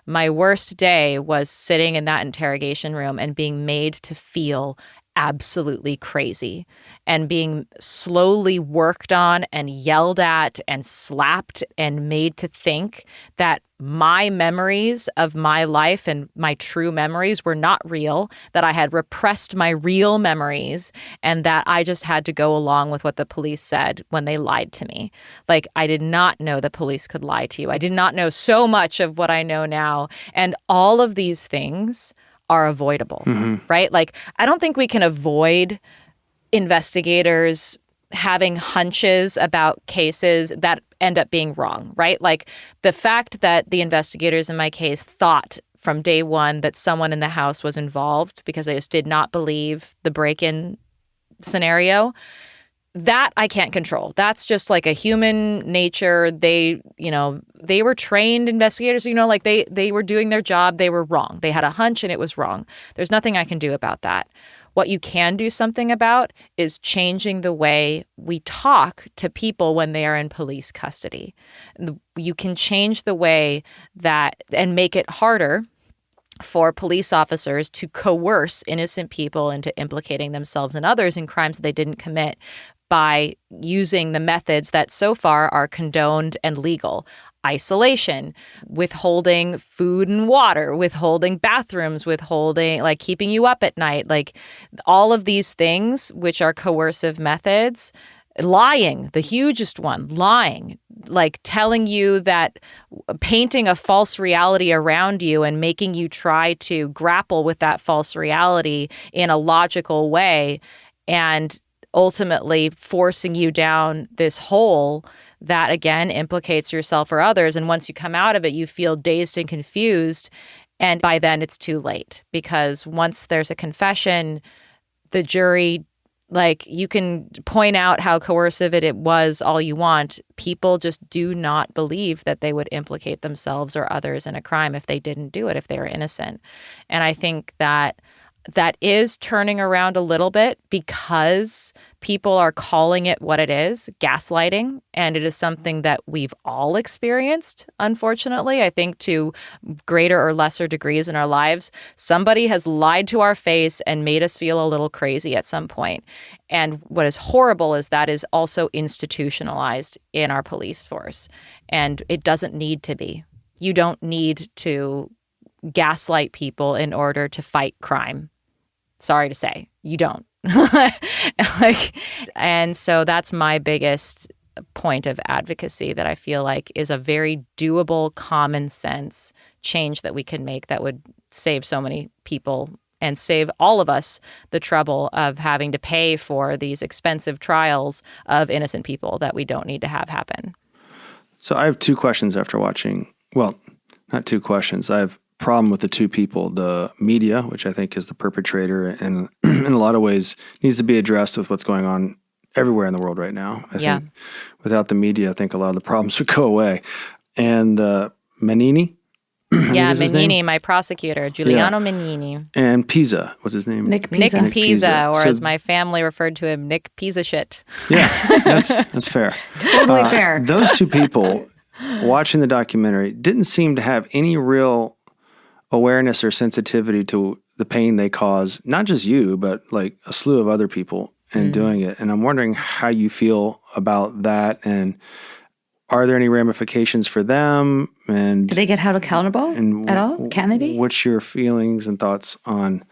My worst day was sitting in that interrogation room and being made to feel absolutely crazy and being slowly worked on and yelled at and slapped and made to think that my memories of my life and my true memories were not real, that I had repressed my real memories, and that I just had to go along with what the police said when they lied to me. Like, I did not know the police could lie to you. I did not know so much of what I know now. And all of these things are avoidable, right? Like, I don't think we can avoid investigators having hunches about cases that end up being wrong, right? Like, the fact that the investigators in my case thought from day one that someone in the house was involved because they just did not believe the break-in scenario, that I can't control. That's just like a human nature. They were trained investigators, they were doing their job. They were wrong. They had a hunch and it was wrong. There's nothing I can do about that. What you can do something about is changing the way we talk to people when they are in police custody. You can change the way that and make it harder for police officers to coerce innocent people into implicating themselves and others in crimes that they didn't commit by using the methods that so far are condoned and legal. Isolation, withholding food and water, withholding bathrooms, keeping you up at night, all of these things, which are coercive methods. Lying, the hugest one, lying, telling you that, painting a false reality around you and making you try to grapple with that false reality in a logical way, and ultimately forcing you down this hole that, again, implicates yourself or others. And once you come out of it, you feel dazed and confused. And by then it's too late, because once there's a confession, the jury Like, you can point out how coercive it was all you want. People just do not believe that they would implicate themselves or others in a crime if they didn't do it, if they were innocent. And I think that is turning around a little bit because people are calling it what it is, gaslighting. And it is something that we've all experienced, unfortunately, I think to greater or lesser degrees in our lives. Somebody has lied to our face and made us feel a little crazy at some point. And what is horrible is that is also institutionalized in our police force. And it doesn't need to be. You don't need to gaslight people in order to fight crime. Sorry to say, you don't. And so that's my biggest point of advocacy that I feel like is a very doable, common sense change that we can make that would save so many people and save all of us the trouble of having to pay for these expensive trials of innocent people that we don't need to have happen. So I have two questions after watching. Well, not two questions. I have problem with the two people, the media, which I think is the perpetrator and in a lot of ways needs to be addressed with what's going on everywhere in the world right now. I think without the media, I think a lot of the problems would go away. And Mignini? Yeah, Mignini, my prosecutor, Giuliano Mignini. And Pisa, what's his name? Nick Pisa. Nick Pisa, or So- as my family referred to him, Nick Pisa shit. Yeah, that's fair. Totally fair. Those two people watching the documentary didn't seem to have any real awareness or sensitivity to the pain they cause, not just you, but like a slew of other people in doing it. And I'm wondering how you feel about that, and are there any ramifications for them? And Do they get held accountable at all? Can they be? What's your feelings and thoughts on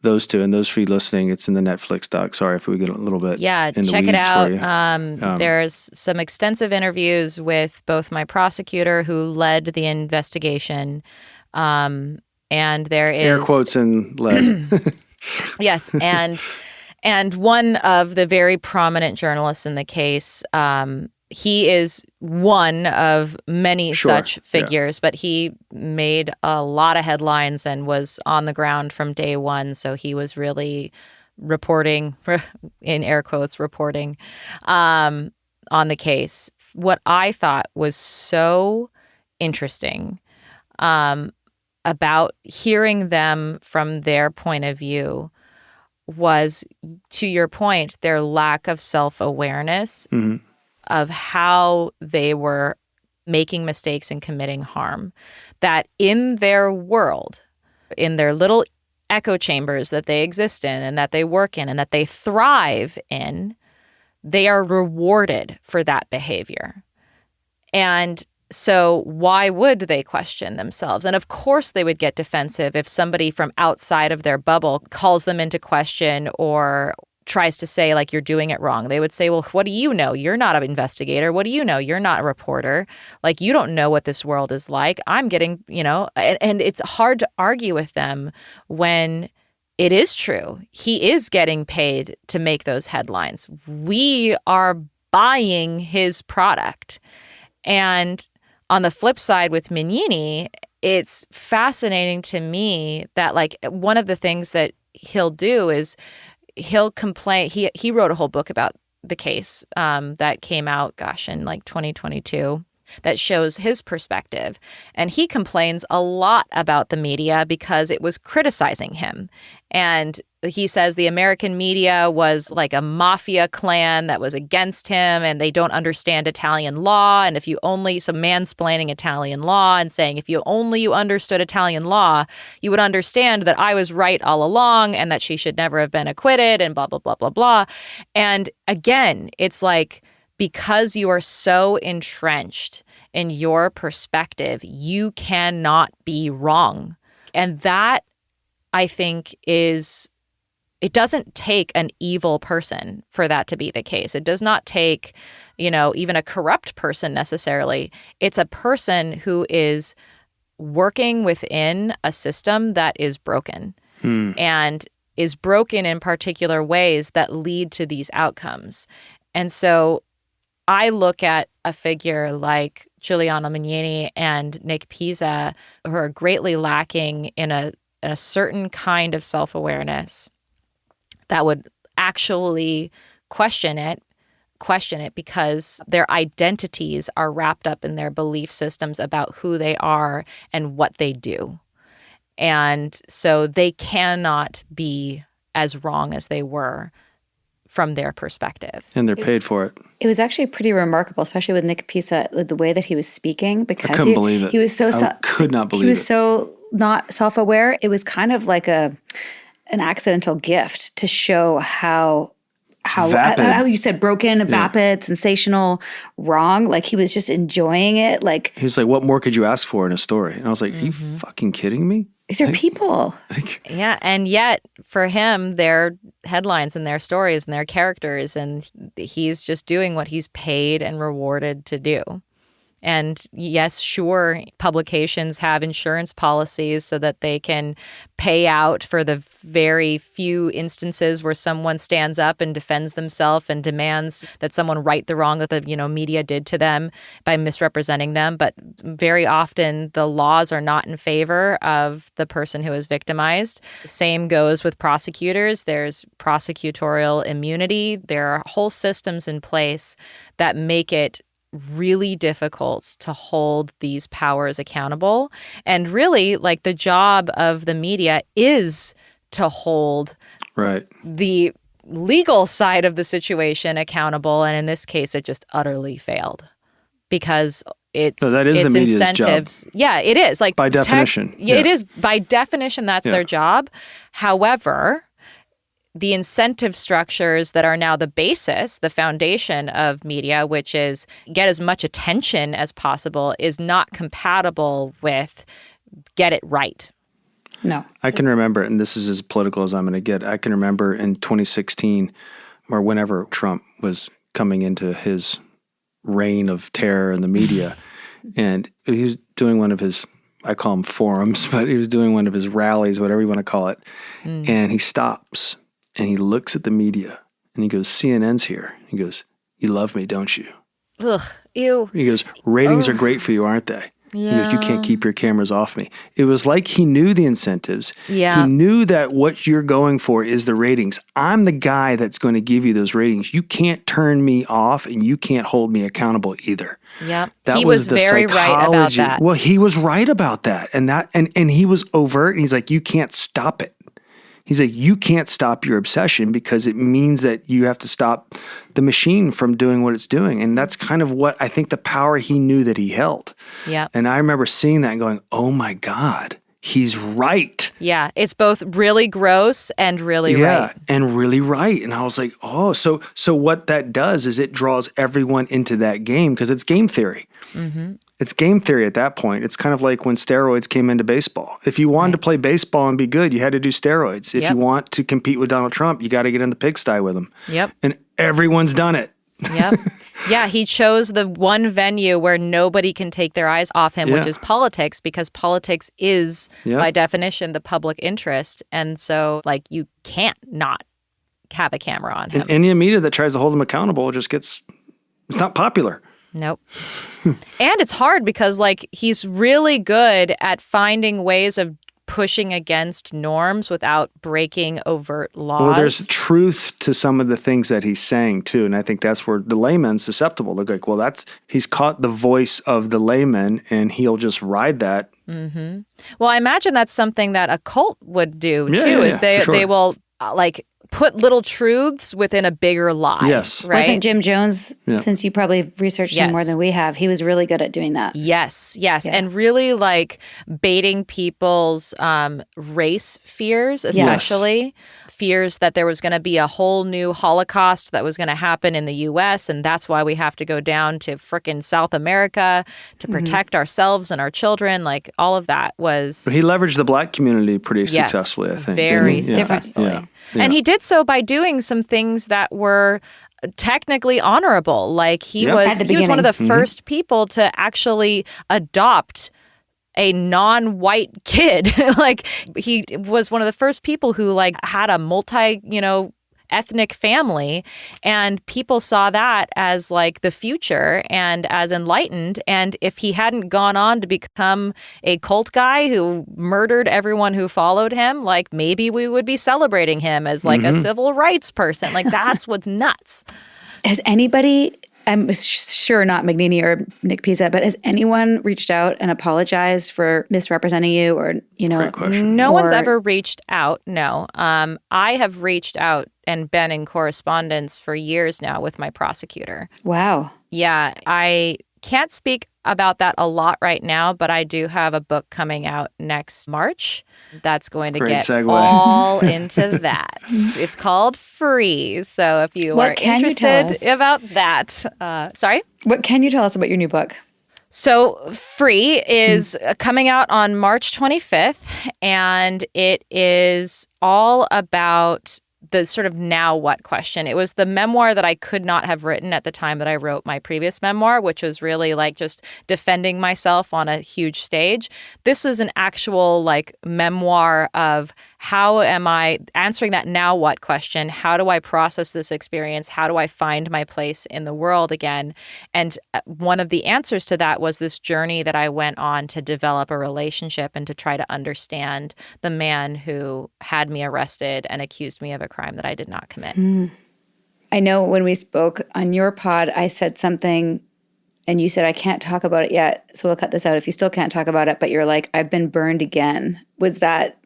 those two? And those for you listening, it's in the Netflix doc. Sorry if we get a little bit Yeah, in the check it weeds out. for you. There's some extensive interviews with both my prosecutor who led the investigation, and there is Air quotes and lead. yes, and one of the very prominent journalists in the case. He is one of many such figures, but he made a lot of headlines and was on the ground from day one. So he was really reporting, in air quotes, reporting on the case. What I thought was so interesting about hearing them from their point of view was, to your point, their lack of self-awareness of how they were making mistakes and committing harm. That in their world, in their little echo chambers that they exist in and that they work in and that they thrive in, they are rewarded for that behavior. And so why would they question themselves? And of course they would get defensive if somebody from outside of their bubble calls them into question or tries to say, like, you're doing it wrong. They would say, well, what do you know? You're not an investigator. What do you know? You're not a reporter. Like, you don't know what this world is like. I'm getting, and it's hard to argue with them when it is true. He is getting paid to make those headlines. We are buying his product. And on the flip side with Mignini, it's fascinating to me that, like, one of the things that he'll do is he'll complain. He wrote a whole book about the case that came out, in like 2022, that shows his perspective. And he complains a lot about the media because it was criticizing him. And he says the American media was like a mafia clan that was against him, and they don't understand Italian law. And if you only, some mansplaining Italian law and saying, if you understood Italian law, you would understand that I was right all along and that she should never have been acquitted and blah, blah, blah, blah, blah. And again, it's like, because you are so entrenched in your perspective, you cannot be wrong. And that, I think, it doesn't take an evil person for that to be the case. It does not take, even a corrupt person necessarily. It's a person who is working within a system that is broken and is broken in particular ways that lead to these outcomes. And so I look at a figure like Giuliano Mignini and Nick Pisa, who are greatly lacking in a certain kind of self-awareness that would actually question it because their identities are wrapped up in their belief systems about who they are and what they do. And so they cannot be as wrong as they were from their perspective. And they're paid for it. It was actually pretty remarkable, especially with Nick Pisa, the way that he was speaking, because I couldn't believe it. He was so I could not believe he was it. so not self-aware. It was kind of like an accidental gift to show how Vapid. you said broken, vapid, sensational, wrong. Like he was just enjoying it. Like He was like, what more could you ask for in a story? And I was like, are you fucking kidding me? these are people. Yeah, and yet for him, they're headlines and their stories and their characters, and he's just doing what he's paid and rewarded to do. And yes, sure, publications have insurance policies so that they can pay out for the very few instances where someone stands up and defends themselves and demands that someone right the wrong that the media did to them by misrepresenting them. But very often the laws are not in favor of the person who is victimized. Same goes with prosecutors. There's prosecutorial immunity. There are whole systems in place that make it really difficult to hold these powers accountable. And really, like, the job of the media is to hold the legal side of the situation accountable. And in this case, it just utterly failed because it's that is it's the media's incentives. job. Yeah, it is. Like By definition. It is by definition, that's their job. However, the incentive structures that are now the basis, the foundation of media, which is get as much attention as possible, is not compatible with get it right. No. I can remember, and this is as political as I'm going to get, I can remember in 2016 or whenever Trump was coming into his reign of terror in the media, and he was doing one of his, I call them forums, but he was doing one of his rallies, whatever you want to call it, and he stops. And he looks at the media and he goes, CNN's here. He goes, you love me, don't you? Ugh, ew. He goes, ratings are great for you, aren't they? Yeah. He goes, you can't keep your cameras off me. It was like he knew the incentives. Yeah. He knew that what you're going for is the ratings. I'm the guy that's going to give you those ratings. You can't turn me off and you can't hold me accountable either. Yeah. That He was the very right about psychology. that. Well, he was right about that. And he was overt. And he's like, you can't stop it. He's like, you can't stop your obsession because it means that you have to stop the machine from doing what it's doing. And that's kind of what I think the power he knew that he held. Yeah. And I remember seeing that and going, oh my God, he's right. Yeah. It's both really gross and really right. And really right. And I was like, oh, so what that does is it draws everyone into that game because it's game theory. Mm-hmm. It's game theory at that point. It's kind of like when steroids came into baseball. If you wanted to play baseball and be good, you had to do steroids. If you want to compete with Donald Trump, you got to get in the pigsty with him. Yep. And everyone's done it. Yep. Yeah, he chose the one venue where nobody can take their eyes off him, which is politics, because politics is, by definition, the public interest. And so, like, you can't not have a camera on him. And any media that tries to hold him accountable just gets, it's not popular. Nope. And it's hard because, like, he's really good at finding ways of pushing against norms without breaking overt laws. Well, there's truth to some of the things that he's saying, too. And I think that's where the layman's susceptible. They're like, well, he's caught the voice of the layman and he'll just ride that. Mm-hmm. Well, I imagine that's something that a cult would do, too, is for sure. they will, like, put little truths within a bigger lie. Yes. Right? Wasn't Jim Jones, since you probably researched him more than we have, he was really good at doing that. Yes. And really, like, baiting people's race fears, especially. Fears that there was going to be a whole new Holocaust that was going to happen in the U.S., and that's why we have to go down to frickin' South America to protect ourselves and our children. Like, all of that was... But he leveraged the black community pretty successfully, I think. Very successfully. Yeah. And he did so by doing some things that were technically honorable. Like, he was one of the first people to actually adopt a non-white kid. Like, he was one of the first people who, like, had a ethnic family. And people saw that as like the future and as enlightened. And if he hadn't gone on to become a cult guy who murdered everyone who followed him, like maybe we would be celebrating him as like a civil rights person. Like that's what's nuts. Has anybody, I'm sure not Mignini or Nick Pisa, but has anyone reached out and apologized for misrepresenting you or, Great question. No one's or- ever reached out. No. I have reached out and been in correspondence for years now with my prosecutor. Wow. Yeah, I can't speak about that a lot right now, but I do have a book coming out next March that's going to Great get segue. all into that. It's called Free. So if you What are can you tell interested us? about that, sorry? What can you tell us about your new book? So Free is coming out on March 25th, and it is all about the sort of now what question. It was the memoir that I could not have written at the time that I wrote my previous memoir, which was really like just defending myself on a huge stage. This is an actual like memoir of how am I answering that now what question? How do I process this experience? How do I find my place in the world again? And one of the answers to that was this journey that I went on to develop a relationship and to try to understand the man who had me arrested and accused me of a crime that I did not commit. I know when we spoke on your pod, I said something and you said, I can't talk about it yet. So we'll cut this out if you still can't talk about it. But you're like, I've been burned again. Was that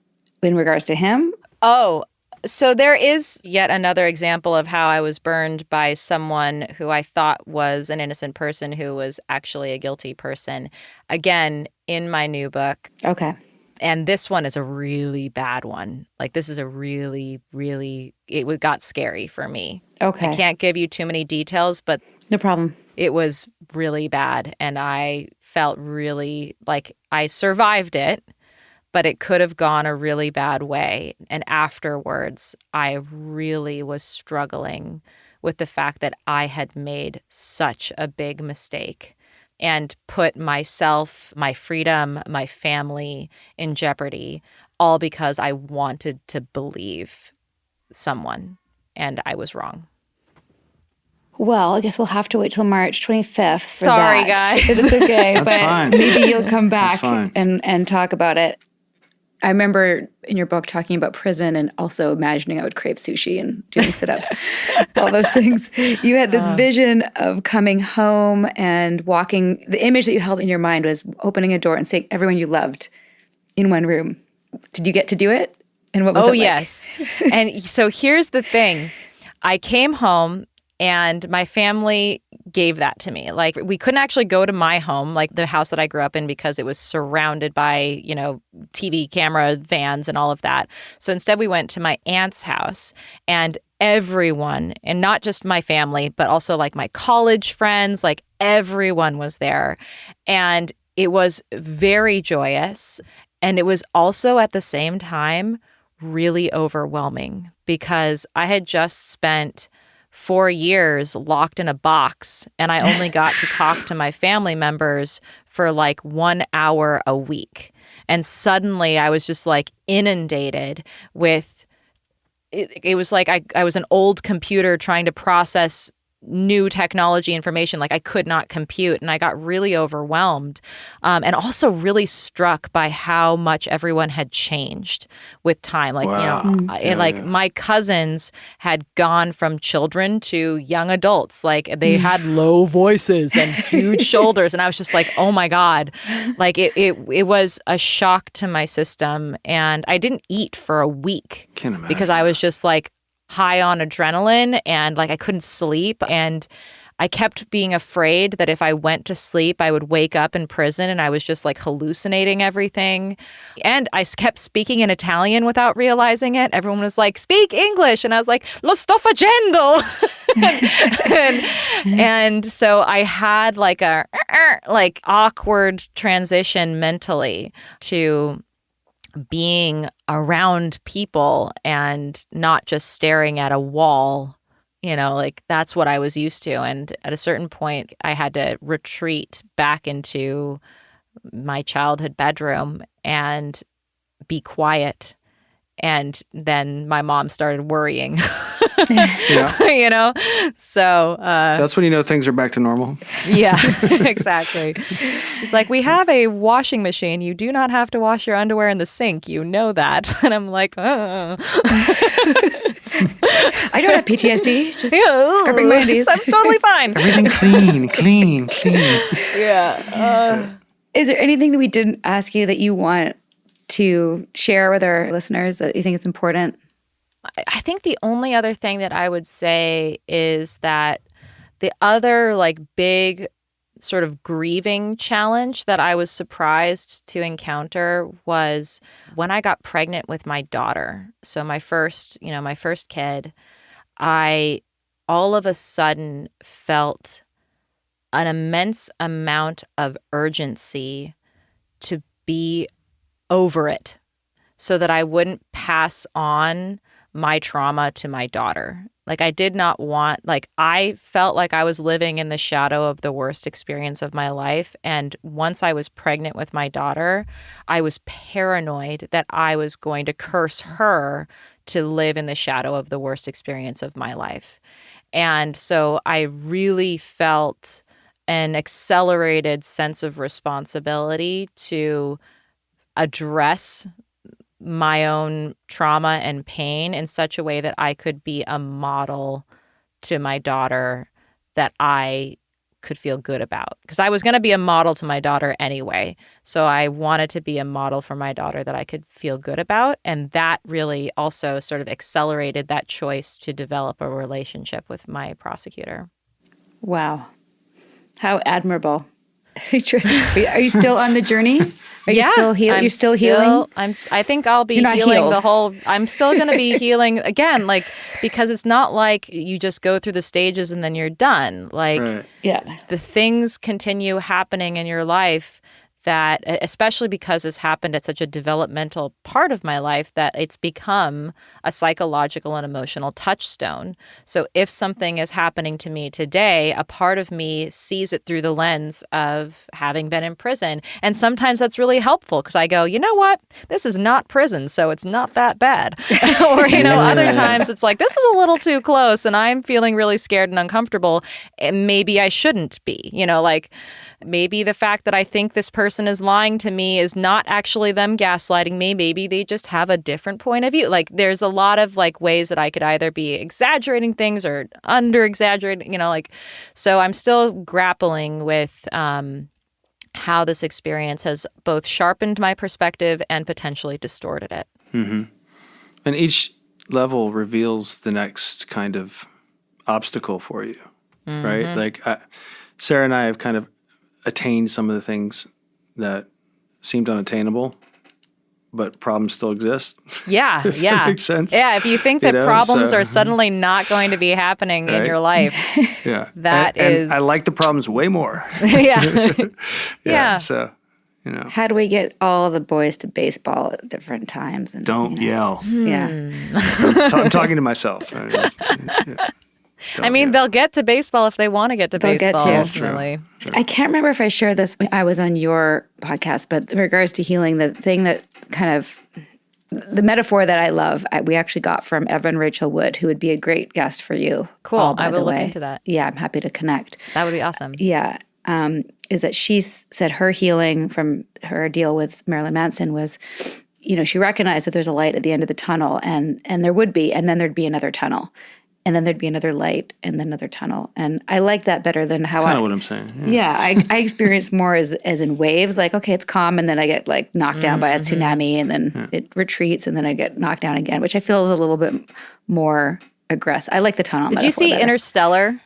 in regards to him? Oh, so there is yet another example of how I was burned by someone who I thought was an innocent person who was actually a guilty person. Again, in my new book. Okay. And this one is a really bad one. Like this is a really, really, it got scary for me. Okay. I can't give you too many details, but No problem. it was really bad. And I felt really like I survived it, but it could have gone a really bad way. And afterwards, I really was struggling with the fact that I had made such a big mistake and put myself, my freedom, my family in jeopardy, all because I wanted to believe someone, and I was wrong. Well, I guess we'll have to wait till March 25th for Sorry, that. guys. It's okay, That's but fine. maybe you'll come back fine. and talk about it. I remember in your book talking about prison and also imagining I would crave sushi and doing sit-ups, all those things. You had this vision of coming home and walking. The image that you held in your mind was opening a door and seeing everyone you loved in one room. Did you get to do it? And what was it like? Yes. And so here's the thing. I came home and my family gave that to me. Like we couldn't actually go to my home, like the house that I grew up in, because it was surrounded by, you know, TV camera vans and all of that. So instead we went to my aunt's house, and everyone, and not just my family, but also like my college friends, like everyone was there. And it was very joyous. And it was also at the same time really overwhelming because I had just spent 4 years locked in a box, and I only got to talk to my family members for like 1 hour a week. And suddenly I was just like inundated with, it was like I was an old computer trying to process new technology information. Like I could not compute, and I got really overwhelmed, and also really struck by how much everyone had changed with time. Like, Wow. you know, my cousins had gone from children to young adults. Like they had low voices and huge shoulders, and I was just like, oh my God. Like it was a shock to my system, and I didn't eat for a week Can't imagine. because I was just like high on adrenaline, and like I couldn't sleep, and I kept being afraid that if I went to sleep I would wake up in prison and I was just like hallucinating everything. And I kept speaking in Italian without realizing it. Everyone was like, speak English, and I was like, lo sto facendo. and so I had like a like awkward transition mentally to being around people and not just staring at a wall, you know, like that's what I was used to. And at a certain point, I had to retreat back into my childhood bedroom and be quiet. And then my mom started worrying You know? So That's when you know things are back to normal. yeah, exactly. She's like, we have a washing machine. You do not have to wash your underwear in the sink. You know that. And I'm like, oh. I don't have PTSD. Just scrubbing my undies. I'm totally fine. Everything clean. Yeah. Is there anything that we didn't ask you that you want to share with our listeners that you think is important? I think the only other thing that I would say is that the other like big sort of grieving challenge that I was surprised to encounter was when I got pregnant with my daughter. So my first kid, I all of a sudden felt an immense amount of urgency to be over it so that I wouldn't pass on my trauma to my daughter. Like I did not want, like I felt like I was living in the shadow of the worst experience of my life. And once I was pregnant with my daughter, I was paranoid that I was going to curse her to live in the shadow of the worst experience of my life. And so I really felt an accelerated sense of responsibility to address my own trauma and pain in such a way that I could be a model to my daughter that I could feel good about. Because I was going to be a model to my daughter anyway. So I wanted to be a model for my daughter that I could feel good about. And that really also sort of accelerated that choice to develop a relationship with my prosecutor. Wow. How admirable. Are you still on the journey? Are you still healing? You're still healing? I think I'll be You're not healing healed. the whole. I'm still going to be healing again, like because it's not like you just go through the stages and then you're done. Like Right. Yeah. the things continue happening in your life that, especially because this happened at such a developmental part of my life, that it's become a psychological and emotional touchstone. So if something is happening to me today, a part of me sees it through the lens of having been in prison. And sometimes that's really helpful because I go, you know what? This is not prison, so it's not that bad. Or, other times it's like, this is a little too close and I'm feeling really scared and uncomfortable. And maybe I shouldn't be, like maybe the fact that I think this person is lying to me is not actually them gaslighting me. Maybe they just have a different point of view. Like there's a lot of like ways that I could either be exaggerating things or under exaggerating, so I'm still grappling with how this experience has both sharpened my perspective and potentially distorted it. Mm-hmm. And each level reveals the next kind of obstacle for you, right? Like Sarah and I have kind of attained some of the things that seemed unattainable, but problems still exist. Yeah, If yeah. that makes sense. Yeah, if you think that problems are suddenly not going to be happening in Right. your life, Yeah. that and is... I like the problems way more. yeah. Yeah. So, How do we get all the boys to baseball at different times? And don't yell. Yeah. I'm talking to myself. I mean, they'll get to baseball if they want to get to They'll get baseball, to. ultimately. I can't remember if I shared this when I was on your podcast, but in regards to healing, the thing that kind of the metaphor that I love, we actually got from Evan Rachel Wood, who would be a great guest for you. Cool. By I will the look way. into that. Yeah, I'm happy to connect. That would be awesome. Yeah. Is that she said her healing from her deal with Marilyn Manson was, she recognized that there's a light at the end of the tunnel and there would be, and then there'd be another tunnel. And then there'd be another light and then another tunnel. And I like that better than how kind of what I'm saying. Yeah, I experience more as in waves. Like, okay, it's calm, and then I get like knocked down by a tsunami, and then it retreats, and then I get knocked down again, which I feel is a little bit more aggressive. I like the tunnel. Did you see better. Interstellar?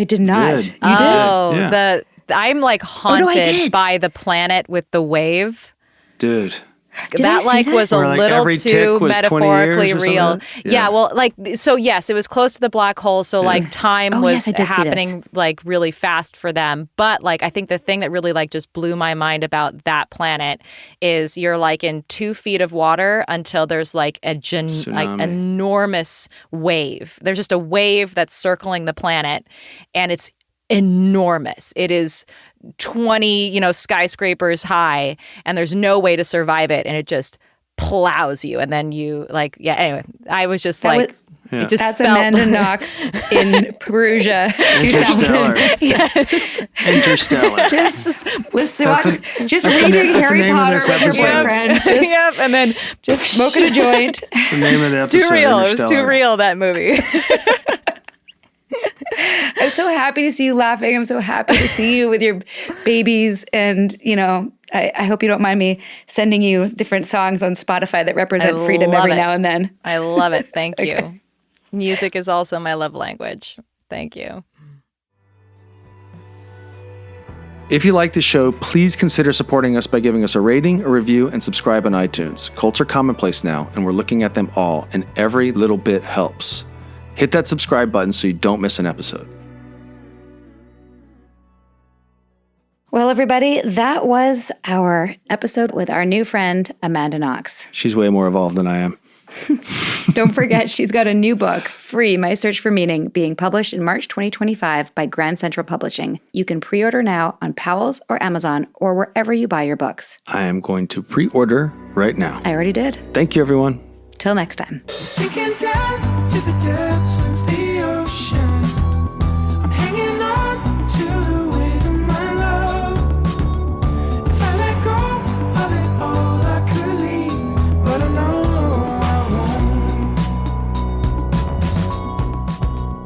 I did not. Did. You did? Oh, Yeah. I'm like I haunted did. by the planet with the wave. Dude. Did I That see like that? was a Where, like, little every too tick was 20 metaphorically years or real. something? Yeah. Yeah. Well, like so yes, it was close to the black hole, so like time Oh, was yes, I did see happening like really fast for them. But like I think the thing that really like just blew my mind about that planet is you're like in 2 feet of water until there's like a like Tsunami. enormous wave. There's just a wave that's circling the planet, and it's enormous. It is 20, skyscrapers high, and there's no way to survive it, and it just plows you, and then you anyway, I was just That like Yeah. It just That's felt Amanda Knox in Perugia, 2000. Interstellar. Just listen, That's watch, just that's the reading na- that's the Harry name of Potter this with your episode. boyfriend. Just, yep, and then just smoking a joint. That's the name of the episode. too real. It was too Interstellar. real, that movie. I'm so happy to see you laughing. I'm so happy to see you with your babies. And, you know, I hope you don't mind me sending you different songs on Spotify that represent freedom love every it. now and then. I love it. Thank you. Music is also my love language. Thank you. If you like the show, please consider supporting us by giving us a rating, a review, and subscribe on iTunes. Cults are commonplace now, and we're looking at them all, and every little bit helps. Hit that subscribe button so you don't miss an episode. Well, everybody, that was our episode with our new friend, Amanda Knox. She's way more evolved than I am. Don't forget, she's got a new book, Free, My Search for Meaning, being published in March 2025 by Grand Central Publishing. You can pre-order now on Powell's or Amazon or wherever you buy your books. I am going to pre-order right now. I already did. Thank you, everyone. Till next time. Sinking down to the depths of the ocean. I'm hanging on to the weight of my love. If I let go of it all, I could leave, but I know I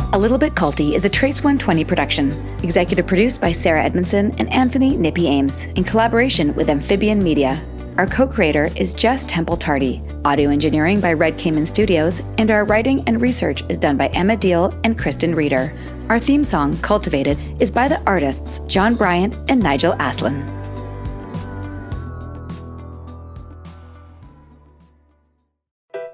won't. A Little Bit Culty is a Trace 120 production, executive produced by Sarah Edmondson and Anthony Nippy Ames, in collaboration with Amphibian Media. Our co-creator is Jess Temple Tardy, audio engineering by Red Cayman Studios, and our writing and research is done by Emma Deal and Kristen Reeder. Our theme song, Cultivated, is by the artists John Bryant and Nigel Aslin.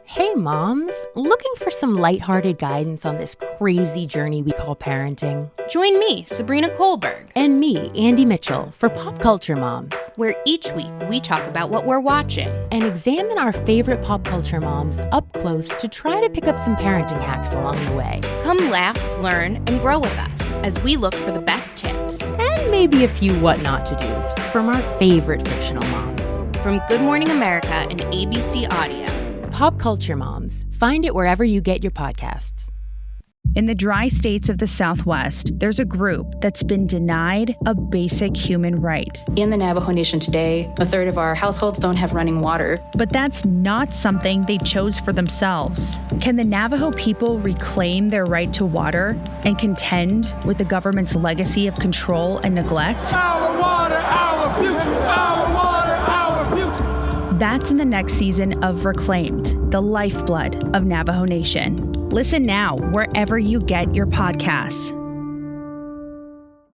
Hey moms, looking for some lighthearted guidance on this crazy journey we call parenting? Join me, Sabrina Kohlberg, And me, Andy Mitchell, for Pop Culture Moms, where each week we talk about what we're watching. and examine our favorite pop culture moms up close to try to pick up some parenting hacks along the way. Come laugh, learn, and grow with us as we look for the best tips. And maybe a few what not to do's from our favorite fictional moms. From Good Morning America and ABC Audio. Pop Culture Moms. Find it wherever you get your podcasts. In the dry states of the Southwest, there's a group that's been denied a basic human right. In the Navajo Nation today, a third of our households don't have running water. But that's not something they chose for themselves. Can the Navajo people reclaim their right to water and contend with the government's legacy of control and neglect? Our water, our future, our water, our future. That's in the next season of Reclaimed, the lifeblood of Navajo Nation. Listen now wherever you get your podcasts.